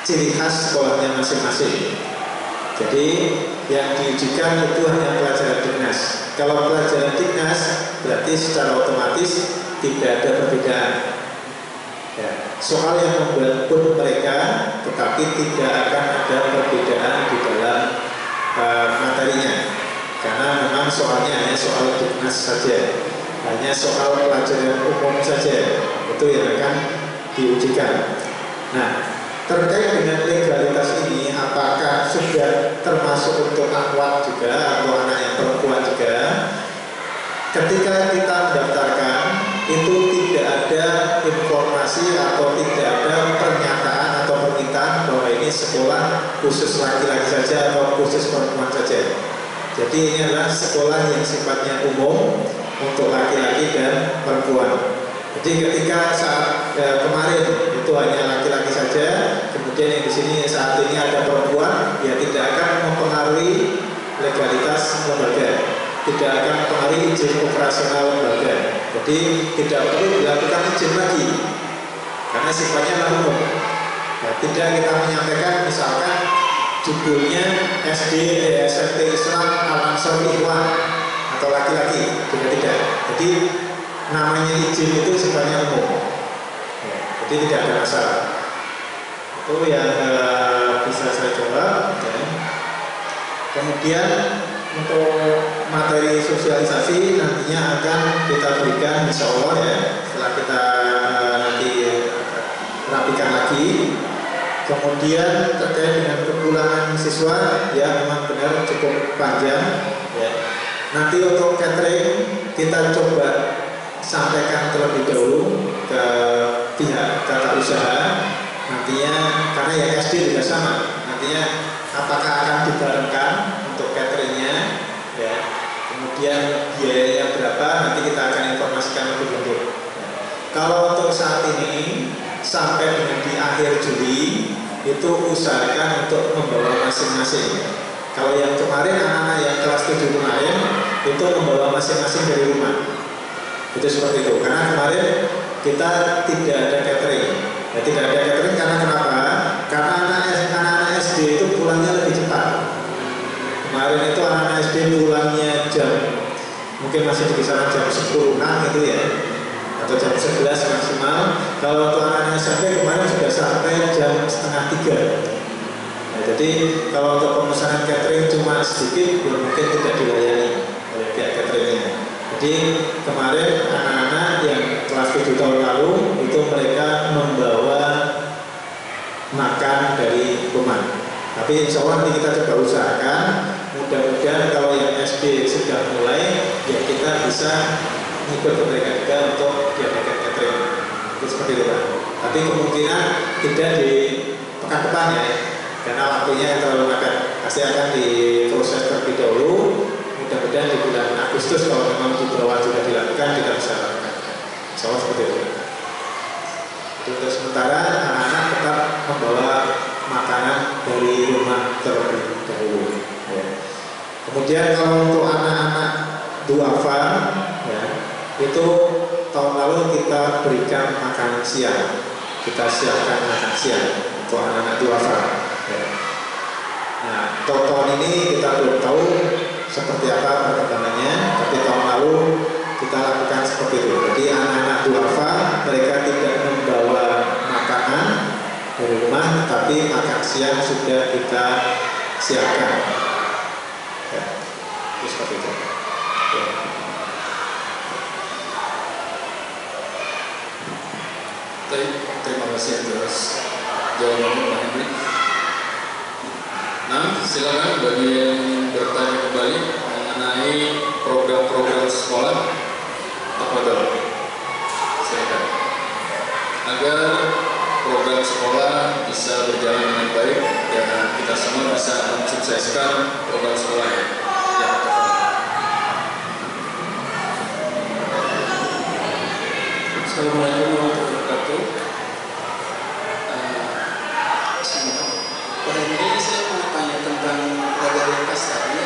ciri khas sekolahnya masing-masing. Jadi yang diujikan itu hanya pelajaran Dignas. Kalau pelajaran Dignas berarti secara otomatis tidak ada perbedaan. Ya, soal yang membuat pun mereka, tetapi tidak akan ada perbedaan di dalam materinya, karena memang soalnya hanya soal Dignas saja, hanya soal pelajaran umum saja, itu yang akan diujikan. Nah, terkait dengan legalitas ini, apakah sudah termasuk untuk akhwat juga atau anak yang perempuan juga? Ketika kita mendaftarkan, itu tidak ada informasi atau tidak ada pernyataan atau permintaan bahwa ini sekolah khusus laki-laki saja atau khusus perempuan saja. Jadi ini adalah sekolah yang sifatnya umum untuk laki-laki dan perempuan. Jadi ketika saat kemarin itu hanya laki-laki saja, kemudian yang di sini saat ini ada perempuan, ya tidak akan mempengaruhi legalitas lembaga, tidak akan mempengaruhi izin operasional lembaga. Jadi tidak perlu dilakukan izin lagi, karena sifatnya umum. Nah, tidak kita menyampaikan misalkan judulnya SMP Islam Al-Ansor Ikhwan atau laki-laki, juga tidak. Jadi namanya izin itu sifatnya umum, ya, jadi tidak ada masalah. Itu yang bisa saya jawab. Ya. Kemudian untuk materi sosialisasi nantinya akan kita berikan insya Allah ya, setelah kita nanti rapikan lagi. Kemudian terkait dengan kepulangan siswa, ya memang benar cukup panjang ya. Nanti untuk catering kita coba sampaikan terlebih dahulu ke pihak tata usaha nantinya, karena yang SD juga sama, nantinya apakah akan dibarengkan untuk cateringnya ya, kemudian biayanya berapa, nanti kita akan informasikan lebih lanjut ya. Kalau untuk saat ini sampai dengan di akhir Juli itu usahakan untuk membawa masing-masing. Kalau yang kemarin anak-anak yang kelas 7 kemarin itu membawa masing-masing dari rumah, itu seperti itu. Karena kemarin kita tidak ada catering. Ya, tidak ada catering karena kenapa? Karena anak-anak SD itu pulangnya lebih cepat. Kemarin itu anak-anak SD pulangnya jam, mungkin masih di kisaran jam 10-an gitu ya, atau jam 11 maksimal. Kalau untuk anak-anak SMP kemarin sudah sampai jam 2:30. Nah, jadi kalau untuk pemesanan catering cuma sedikit, ya mungkin tidak dilayani oleh pihak cateringnya. Jadi kemarin anak-anak yang kelas 7 tahun lalu itu mereka membawa makan dari rumah. Tapi insya Allah nanti kita coba usahakan, mudah-mudahan kalau yang SD sudah mulai, ya kita bisa ikut ke mereka juga untuk diadakan catering. Itu seperti itu Pak. Tapi kemungkinan tidak di pekan depan ya, karena waktunya yang terlalu mepet. Pasti akan diproses terlebih dahulu. Mudah-mudahan di bulan Agustus kalau memang di bawah sudah dilakukan, kita bisa lakukan. Insya Allah seperti itu. Jadi untuk sementara anak-anak tetap membawa makanan dari rumah terlebih dahulu. Ya. Kemudian kalau untuk anak-anak duafa, ya, itu tahun lalu kita berikan makan siang, kita siapkan makan siang untuk anak-anak duafa. Ya. Nah, tahun ini kita belum tahu seperti apa perkembangannya, tapi tahun lalu kita lakukan seperti itu. Jadi anak-anak duafa mereka tidak membawa makanan dari rumah, tapi makan siang sudah kita siapkan. Ya, itu seperti itu. Ya. Terima kasih atas jawabannya Pak Hendrik. Nah, silakan bagi yang bertanya kembali mengenai program-program sekolah, tafadhol. Silakan. Agar program sekolah bisa berjalan dengan baik dan kita semua bisa mensukseskan program sekolahnya. Ya, Assalamualaikum warahmatullahi wabarakatuh. Pak Hendri, saya mau tanya tentang legalitas tadi.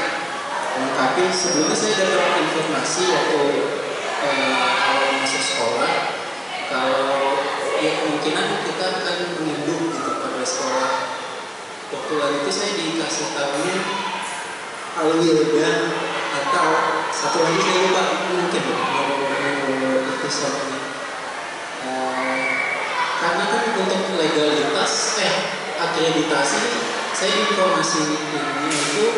Tapi sebelumnya saya dapat informasi waktu awal masuk sekolah, kalau ya kemungkinan kita akan menginduk gitu pada sekolah. Waktu itu saya dikasih tahu Al-Wildan atau satu lagi saya lupa mungkin episode-nya. Karena kan untuk legalitas akreditasi saya informasi ini itu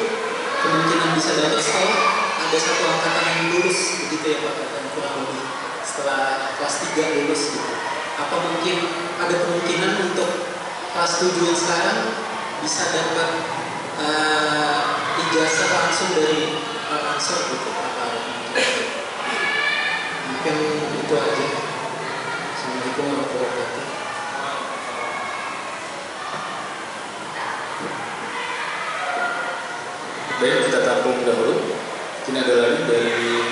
kemungkinan bisa dapat setelah ada satu angkatan yang lulus begitu ya Pak, kurang lebih setelah kelas 3 lulus gitu. Apa mungkin ada kemungkinan untuk kelas 7 yang sekarang bisa dapat ijazah langsung dari Ansor gitu apa mungkin itu aja. Assalamualaikum warahmatullahi wabarakatuh. baik, kita tampung dahulu. Mungkin ada lagi dari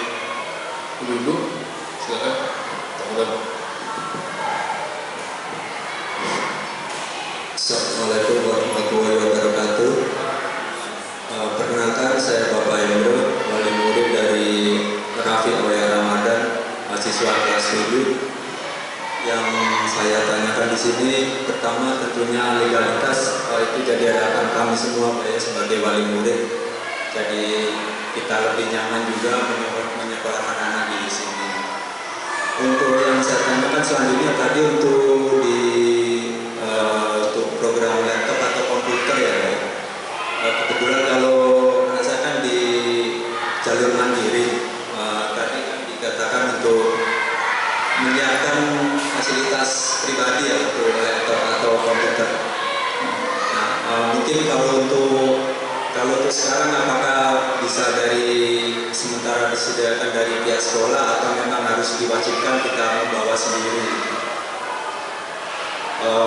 ibu-ibu, silakan. Tafadhol. Assalamualaikum warahmatullahi wabarakatuh. Perkenalkan, saya Bapak Hendro, wali murid dari Rafi Awaya Ramadan, mahasiswa kelas 7. Yang saya tanyakan di sini, pertama tentunya legalitas itu jadi harapan kami semua Pak ya, sebagai wali murid. Jadi kita lebih nyaman juga menyekolahkan anak di sini. Untuk yang saya tanyakan selanjutnya tadi untuk untuk program laptop atau komputer ya, kebetulan kalau anak saya kan di jalur mandiri, tadi kan dikatakan untuk menyiapkan fasilitas pribadi ya untuk laptop atau komputer. Nah, mungkin kalau untuk sekarang apakah bisa dari sementara disediakan dari pihak sekolah atau memang harus diwajibkan kita membawa sendiri?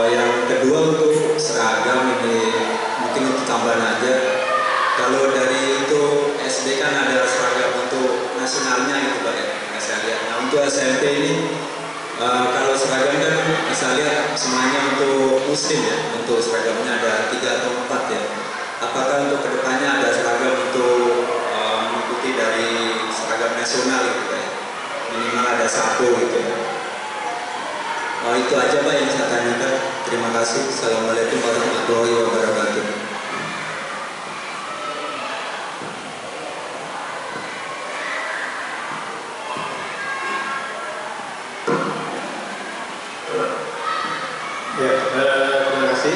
Yang kedua untuk seragam ini mungkin untuk tambahan aja. Kalau dari itu SD kan ada seragam untuk nasionalnya gitu Pak ya, saya lihat. Nah untuk SMP ini kalau seragam kan saya lihat semuanya untuk muslim ya, untuk seragamnya ada 3 atau 4 ya. Apakah untuk kedepannya ada seragam untuk mengikuti dari seragam nasional gitu Pak ya? Minimal ada 1 gitu ya. Itu aja Pak yang saya tanyakan. Terima kasih. Assalamualaikum warahmatullahi wabarakatuh. Ya, terima kasih.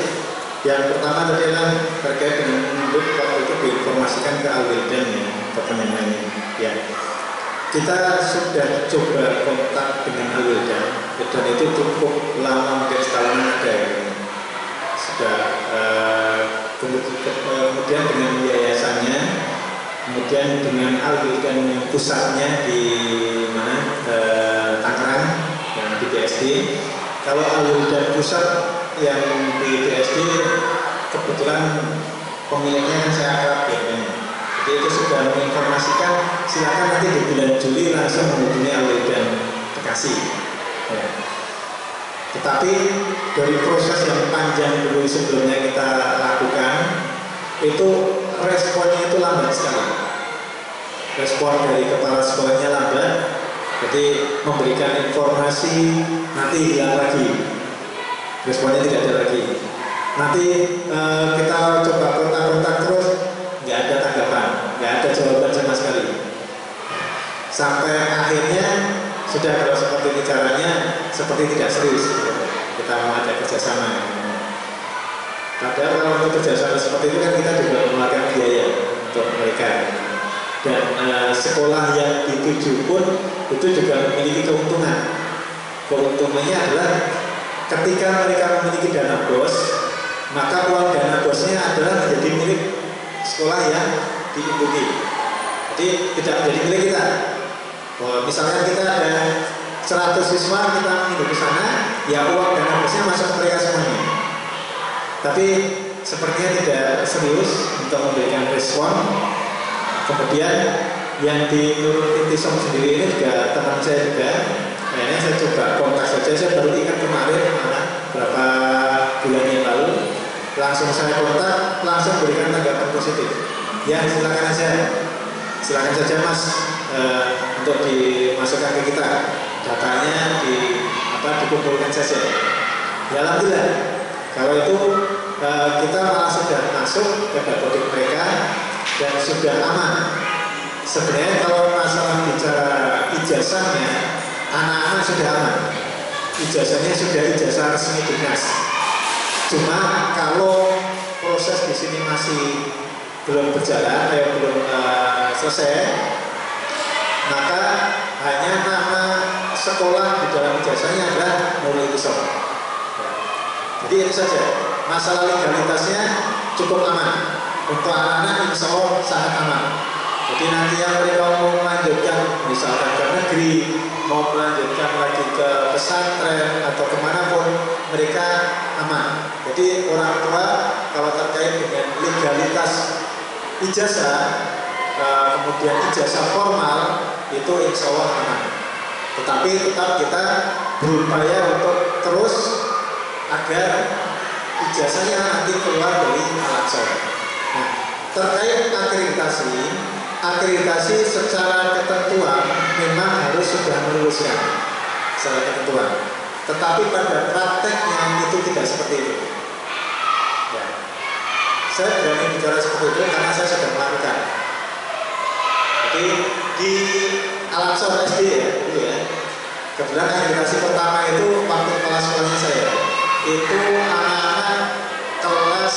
Yang pertama tadi adalah terkait dengan waktu itu diinformasikan ke Al-Wildan ya, pertanyaannya. Ya. kita sudah coba kontak dengan Al-Wildan dan itu cukup lama, mungkin setahunan ada ya. Sudah kemudian dengan yayasannya, kemudian dengan Al-Wildan yang pusatnya di mana, Tangerang yang di BSD. Kalau Al-Wildan pusat yang di BSD kebetulan pemiliknya kan saya akrab ya. Jadi itu sudah menginformasikan silakan nanti di bulan Juli langsung menghubungi Al-Wildan Bekasi. Ya. Tetapi dari proses yang panjang dulu sebelumnya kita lakukan, itu responnya itu lambat sekali. Respon dari kepala sekolahnya lambat, jadi memberikan informasi nanti hilang lagi, responnya tidak ada lagi. Nanti kita coba kontak-kontak terus, nggak ada tanggapan, nggak ada jawaban sama sekali. Sampai akhirnya sudah, kalau seperti ini caranya, seperti tidak serius kita mau ada kerjasama. Padahal kalau untuk kerjasama seperti itu kan kita juga mengeluarkan biaya untuk mereka. Dan sekolah yang dituju pun itu juga memiliki keuntungan. Keuntungannya adalah ketika mereka memiliki dana BOS, maka uang dana BOS-nya adalah menjadi milik sekolah yang diindungi. Jadi tidak menjadi milik kita. Misalkan kita ada 100 siswa kita hidup di sana, ya uang dana BOS-nya masuk ke mereka semuanya. Tapi sepertinya tidak serius untuk memberikan respon. Kemudian yang di Nurul Intisom sendiri ini juga teman saya juga. Akhirnya saya coba kontak saja, saya baru ingat kemarin berapa bulan yang lalu, langsung saya kontak, langsung berikan tanggapan positif. Ya silakan saja Mas, untuk dimasukkan ke kita, datanya dikumpulkan saja. Ya alhamdulillah, kalau itu kita malah sudah masuk ke dapodik mereka dan sudah aman. Sebenarnya kalau masalah bicara ijazahnya, anak-anak sudah aman. Ijazahnya sudah ijazah resmi dinas. Cuma kalau proses di sini masih belum berjalan, belum selesai, maka hanya nama sekolah di dalam ijazahnya adalah Nurul Intisom. Jadi itu saja. Masalah legalitasnya cukup aman. Untuk anak-anak insya Allah sangat aman. Jadi nanti yang mereka mau melanjutkan, misalkan ke negeri, mau melanjutkan lagi ke pesantren atau kemanapun, mereka aman. Jadi orang tua kalau terkait dengan legalitas ijazah, kemudian ijazah formal, itu insya Allah aman. Tetapi tetap kita berupaya untuk terus agar ijazahnya nanti keluar dari Al-Aqsa. Nah, terkait akreditasi secara ketentuan memang harus sudah meluluskan secara ketentuan. Tetapi pada prakteknya itu tidak seperti itu. Ya. Saya berani bicara seperti itu karena saya sudah melakukan. Jadi di Al-Aqsa SD ya, kebetulan akreditasi pertama itu waktu kelas sekolahnya saya. Itu anak-anak kelas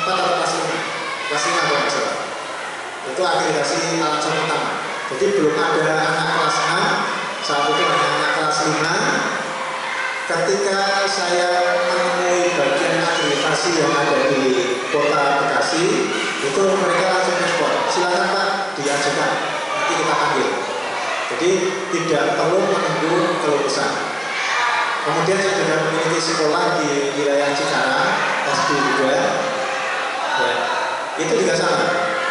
4 atau kelas 5 kalau nggak salah. Itu akreditasi Al-Aqsa pertama. Jadi belum ada anak kelas 6, saat itu hanya anak kelas 5. Ketika saya menemui bagian akreditasi yang ada di kota Bekasi, itu mereka langsung respon, silakan Pak diajukan, nanti kita panggil. Jadi tidak perlu menunggu kelulusan. Kemudian saya juga memiliki sekolah di wilayah Cikarang, SD juga. Ya, itu juga sama.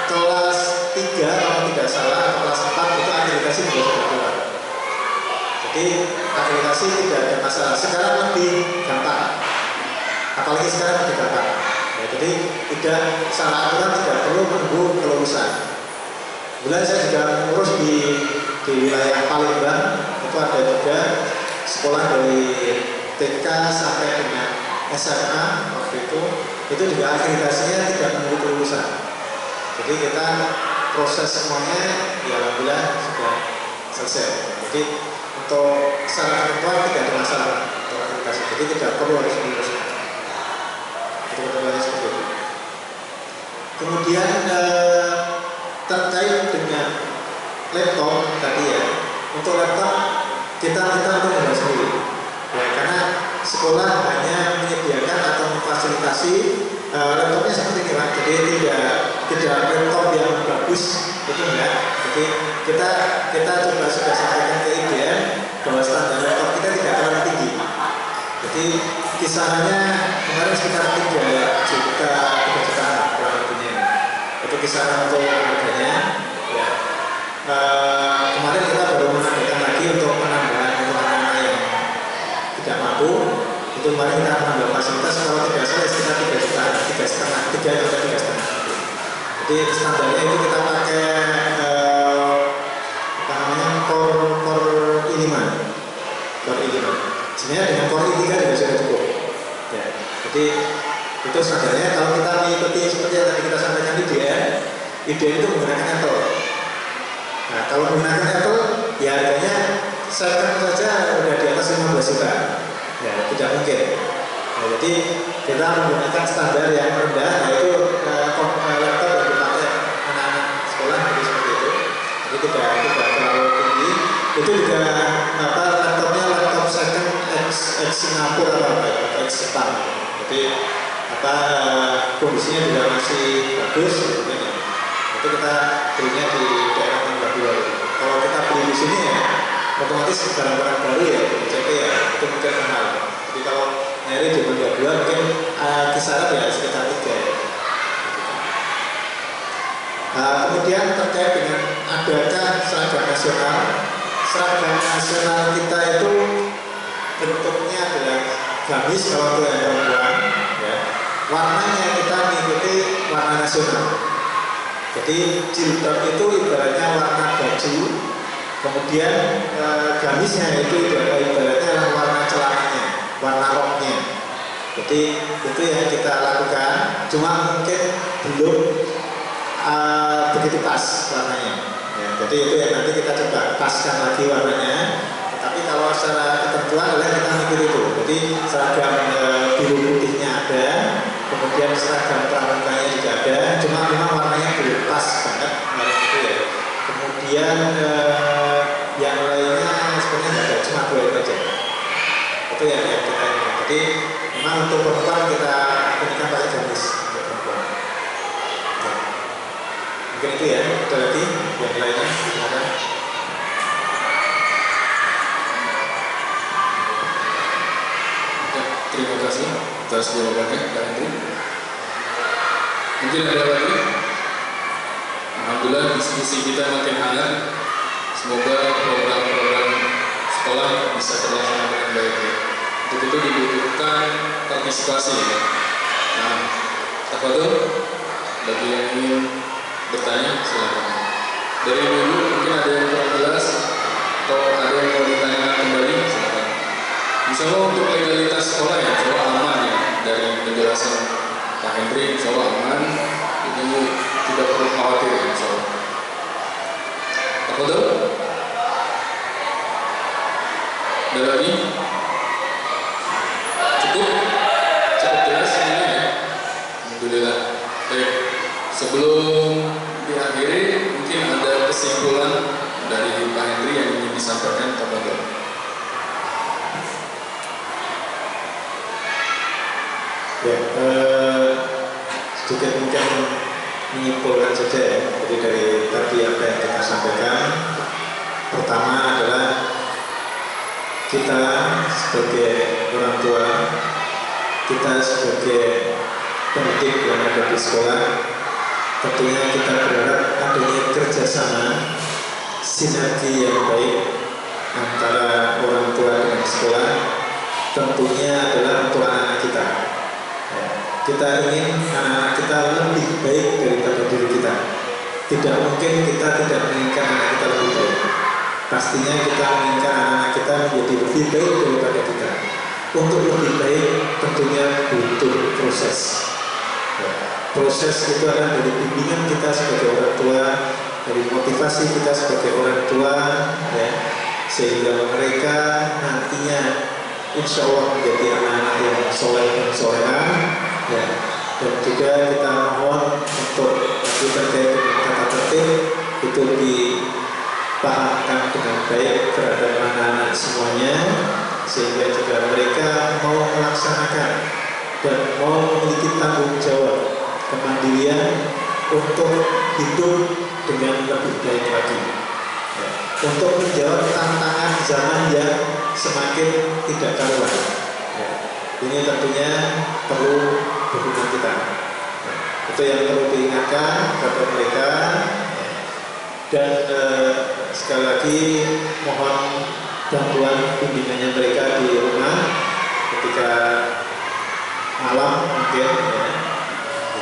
Kelas 3 kalau tidak salah, atau kelas 4 itu akreditasi juga sudah keluar. Jadi akreditasi tidak ada masalah. Sekarang lebih gampang, apalagi sekarang lebih gampang. Ya, jadi tidak secara aturan tidak perlu menunggu kelulusan. Kemudian saya juga mengurus di wilayah Palembang, itu ada juga sekolah dari TK sampai dengan SMA waktu itu juga akreditasinya tidak menunggu kelulusan. Jadi kita proses semuanya ya alhamdulillah sudah selesai. Jadi untuk secara ketentuan tidak ada masalah untuk akreditasi. Jadi tidak perlu harus meluruskan. Jadi ketentuannya seperti itu. Kemudian terkait dengan laptop tadi ya. untuk laptop kita untuk membawa sendiri. Ya, karena sekolah hanya menyediakan atau memfasilitasi laptopnya seperti ini Pak. Jadi tidak laptop yang bagus itu enggak. Jadi kita coba sudah sampaikan ke IDN bahwa standar laptop kita tidak terlalu tinggi. Jadi kisarannya kemarin sekitar 3 jutaan kurang lebihnya. Itu kisaran untuk harganya. Ya. Kemarin kita baru menambahkan lagi untuk penambahan untuk anak-anak yang tidak mampu. Itu kemarin kita menambah fasilitas kalau tidak salah sekitar 3 jutaan, 3,5. Jadi standarnya itu kita pakai Core i5. Sebenarnya dengan Core i3 juga sudah cukup. Ya. Jadi itu standarnya. Kalau kita mengikuti seperti yang tadi kita sampaikan IDN itu menggunakan Apple. Nah, kalau menggunakan Apple, ya harganya saya saja udah di atas 15 juta. Ya, tidak mungkin. Nah, jadi kita menggunakan standar yang rendah, yaitu laptop yang dipakai anak-anak sekolah seperti itu. Jadi tidak terlalu tinggi. Itu juga laptop second X Singapura atau X Jepang. Jadi kondisinya juga masih bagus. Itu kita belinya di daerah Mangga 2. Kalau kita beli di sini ya, otomatis barang-barang baru ya, CP ya, itu mungkin mahal. Jadi kalau nyari di Mangga 2 mungkin kisaran ya sekitar 3 ya. Kemudian terkait dengan adakah seragam nasional. Seragam nasional kita itu bentuknya adalah gamis kalau untuk yang perempuan, ya. Warnanya kita mengikuti warna nasional. Jadi jilbab itu ibaratnya warna baju, kemudian gamisnya itu ibaratnya warna celananya, warna roknya. Jadi itu yang kita lakukan, cuma mungkin belum begitu pas warnanya. Ya, jadi itu yang nanti kita coba paskan lagi warnanya. Tapi kalau secara ketentuan adalah kita mikir itu. Jadi seragam biru putihnya ada, kemudian seragam pramuganya juga ada, cuma memang warnanya belum pas banget warna itu ya. Kemudian yang lainnya sebenarnya nggak ada, cuma 2 itu aja. Itu yang kita ini. Jadi memang untuk perempuan kita berikan pakai gamis untuk perempuan. Nah, mungkin itu ya. Ada lagi yang lainnya ada. Terima kasih atas jawabannya Pak Hendri. Mungkin ada lagi. Alhamdulillah diskusi kita makin hangat. Semoga program-program sekolah bisa terlaksana dengan baik. Untuk itu dibutuhkan partisipasi. Nah, tafadhol, bagi yang ingin bertanya silakan. Dari ibu mungkin ada yang kurang jelas atau ada yang mau ditanyakan kembali silakan. Insyaallah untuk legalitas sekolah ya, insyaallah aman ya, dari penjelasan Pak Hendri, insyaallah aman, ini tidak perlu khawatir ya, insyaallah. Tafadhol. Ada lagi? Cukup jelas ini ya. Alhamdulillah. Baik, sebelum diakhiri mungkin ada kesimpulan dari Pak Hendri yang ingin disampaikan kepada. Ya, sedikit mungkin menyimpulkan saja ya. Jadi dari tadi apa yang kita sampaikan, pertama adalah kita sebagai orang tua, kita sebagai pendidik yang ada di sekolah, tentunya kita berharap adanya kerjasama, sinergi yang baik antara orang tua dengan sekolah. Tentunya adalah untuk anak-anak kita. Kita ingin anak-anak kita lebih baik daripada diri kita. Tidak mungkin kita tidak menginginkan anak kita lebih baik. Pastinya kita menginginkan anak-anak kita menjadi lebih baik daripada kita. Untuk lebih baik tentunya butuh proses. Proses itu adalah dari bimbingan kita sebagai orang tua, dari motivasi kita sebagai orang tua, ya, sehingga mereka nantinya insya Allah menjadi anak-anak yang soleh dan solehah. Ya, dan juga kita mohon untuk terkait dengan tata tertib itu dipahamkan dengan baik terhadap anak-anak semuanya, sehingga juga mereka mau melaksanakan dan mau memiliki tanggung jawab kemandirian untuk hidup dengan lebih baik lagi, ya, untuk menjawab tantangan zaman yang semakin tidak karuan. Ya, ini tentunya perlu dukungan kita. Ya, itu yang perlu diingatkan kepada mereka. Dan sekali lagi mohon bantuan bimbingannya mereka di rumah ketika malam mungkin, ya.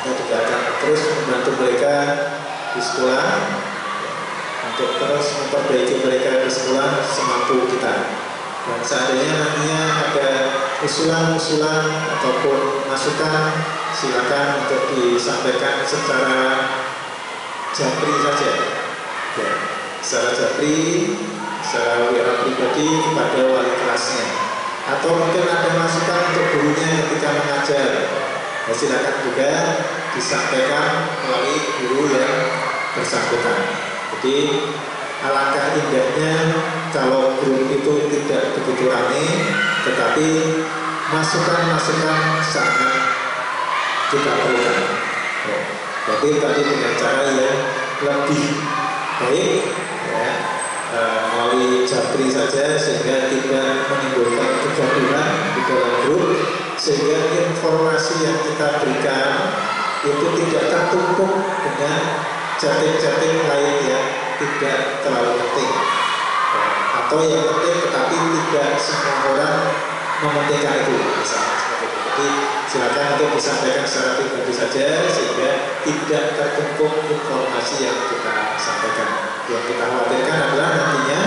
Kita juga akan terus membantu mereka di sekolah, ya, untuk terus memperbaiki mereka di sekolah semampu kita. Dan seandainya nantinya ada usulan-usulan ataupun masukan, silakan untuk disampaikan secara japri saja, ya, secara japri, secara WA pribadi kepada wali kelasnya, atau mungkin ada masukan untuk gurunya ketika mengajar, ya, silakan juga disampaikan melalui guru yang bersangkutan. Jadi alangkah indahnya kalau grup itu tidak begitu ramai, tetapi masukan-masukan sangat kita perlukan. Ya, jadi tadi dengan cara yang lebih baik, ya, melalui japri saja, sehingga tidak menimbulkan kegaduhan di dalam grup, sehingga informasi yang kita berikan itu tidak tertumpuk dengan chatting-chatting lain yang tidak terlalu penting, ya, atau yang penting tetapi tidak semua orang mementingkan itu, misalnya seperti itu. Jadi silakan untuk disampaikan secara pribadi saja, sehingga tidak tertumpuk informasi yang kita sampaikan. Yang kita khawatirkan adalah nantinya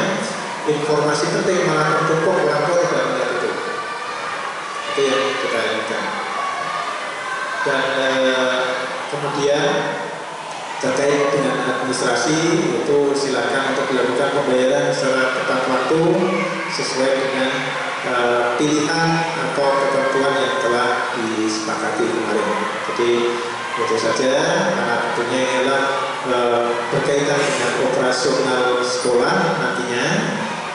informasi penting malah tertumpuk, orang tua tidak melihat itu. Itu yang kita inginkan. Dan kemudian terkait dengan administrasi, itu silakan untuk dilakukan pembayaran secara tepat waktu sesuai dengan pilihan atau ketentuan yang telah disepakati kemarin. Jadi itu saja, karena tentunya ini adalah berkaitan dengan operasional sekolah nantinya,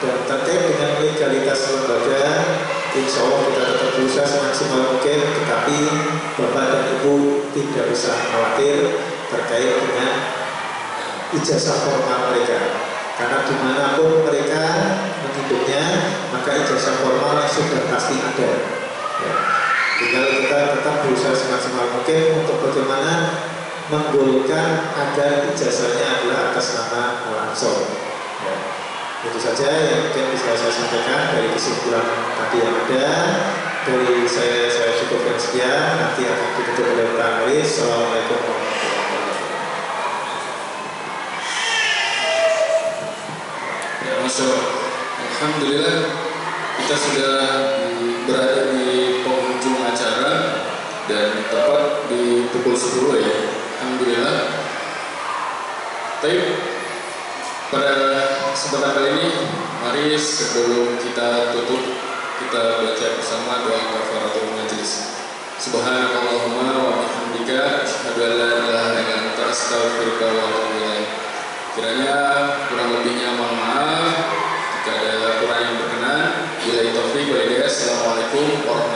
dan terkait dengan legalitas lembaga, insya Allah kita tetap berusaha semaksimal mungkin, tetapi Bapak dan Ibu tidak usah khawatir terkait dengan ijazah formal mereka, karena dimanapun mereka menghidupnya, maka ijazah formal sudah pasti ada, ya. Tinggal kita tetap berusaha semaksimal mungkin untuk bagaimana menggolkan agar ijazahnya adalah atas nama Al-Ansor, ya. Itu saja yang mungkin bisa saya sampaikan dari kesimpulan tadi yang ada. Dari saya cukupkan sekian, nanti akan ditutup oleh Pak Aris. Assalamualaikum warahmatullahi wabarakatuh. Ya, Masya Allah. Alhamdulillah kita sudah berada di penghujung acara dan tepat di pukul 10 ya. Alhamdulillah. Tapi pada kesempatan kali ini, mari sebelum kita tutup, kita baca bersama doa kafaratul majlis. Subhanallahumma wa bihamdika asyhadu an la ilaha illa anta astaghfiruka wa atubu ilaik. Kiranya kurang lebihnya mohon maaf jika ada kurang yang berkenan. Billahi taufiq wal hidayah. Assalamualaikum warahmatullahi wabarakatuh.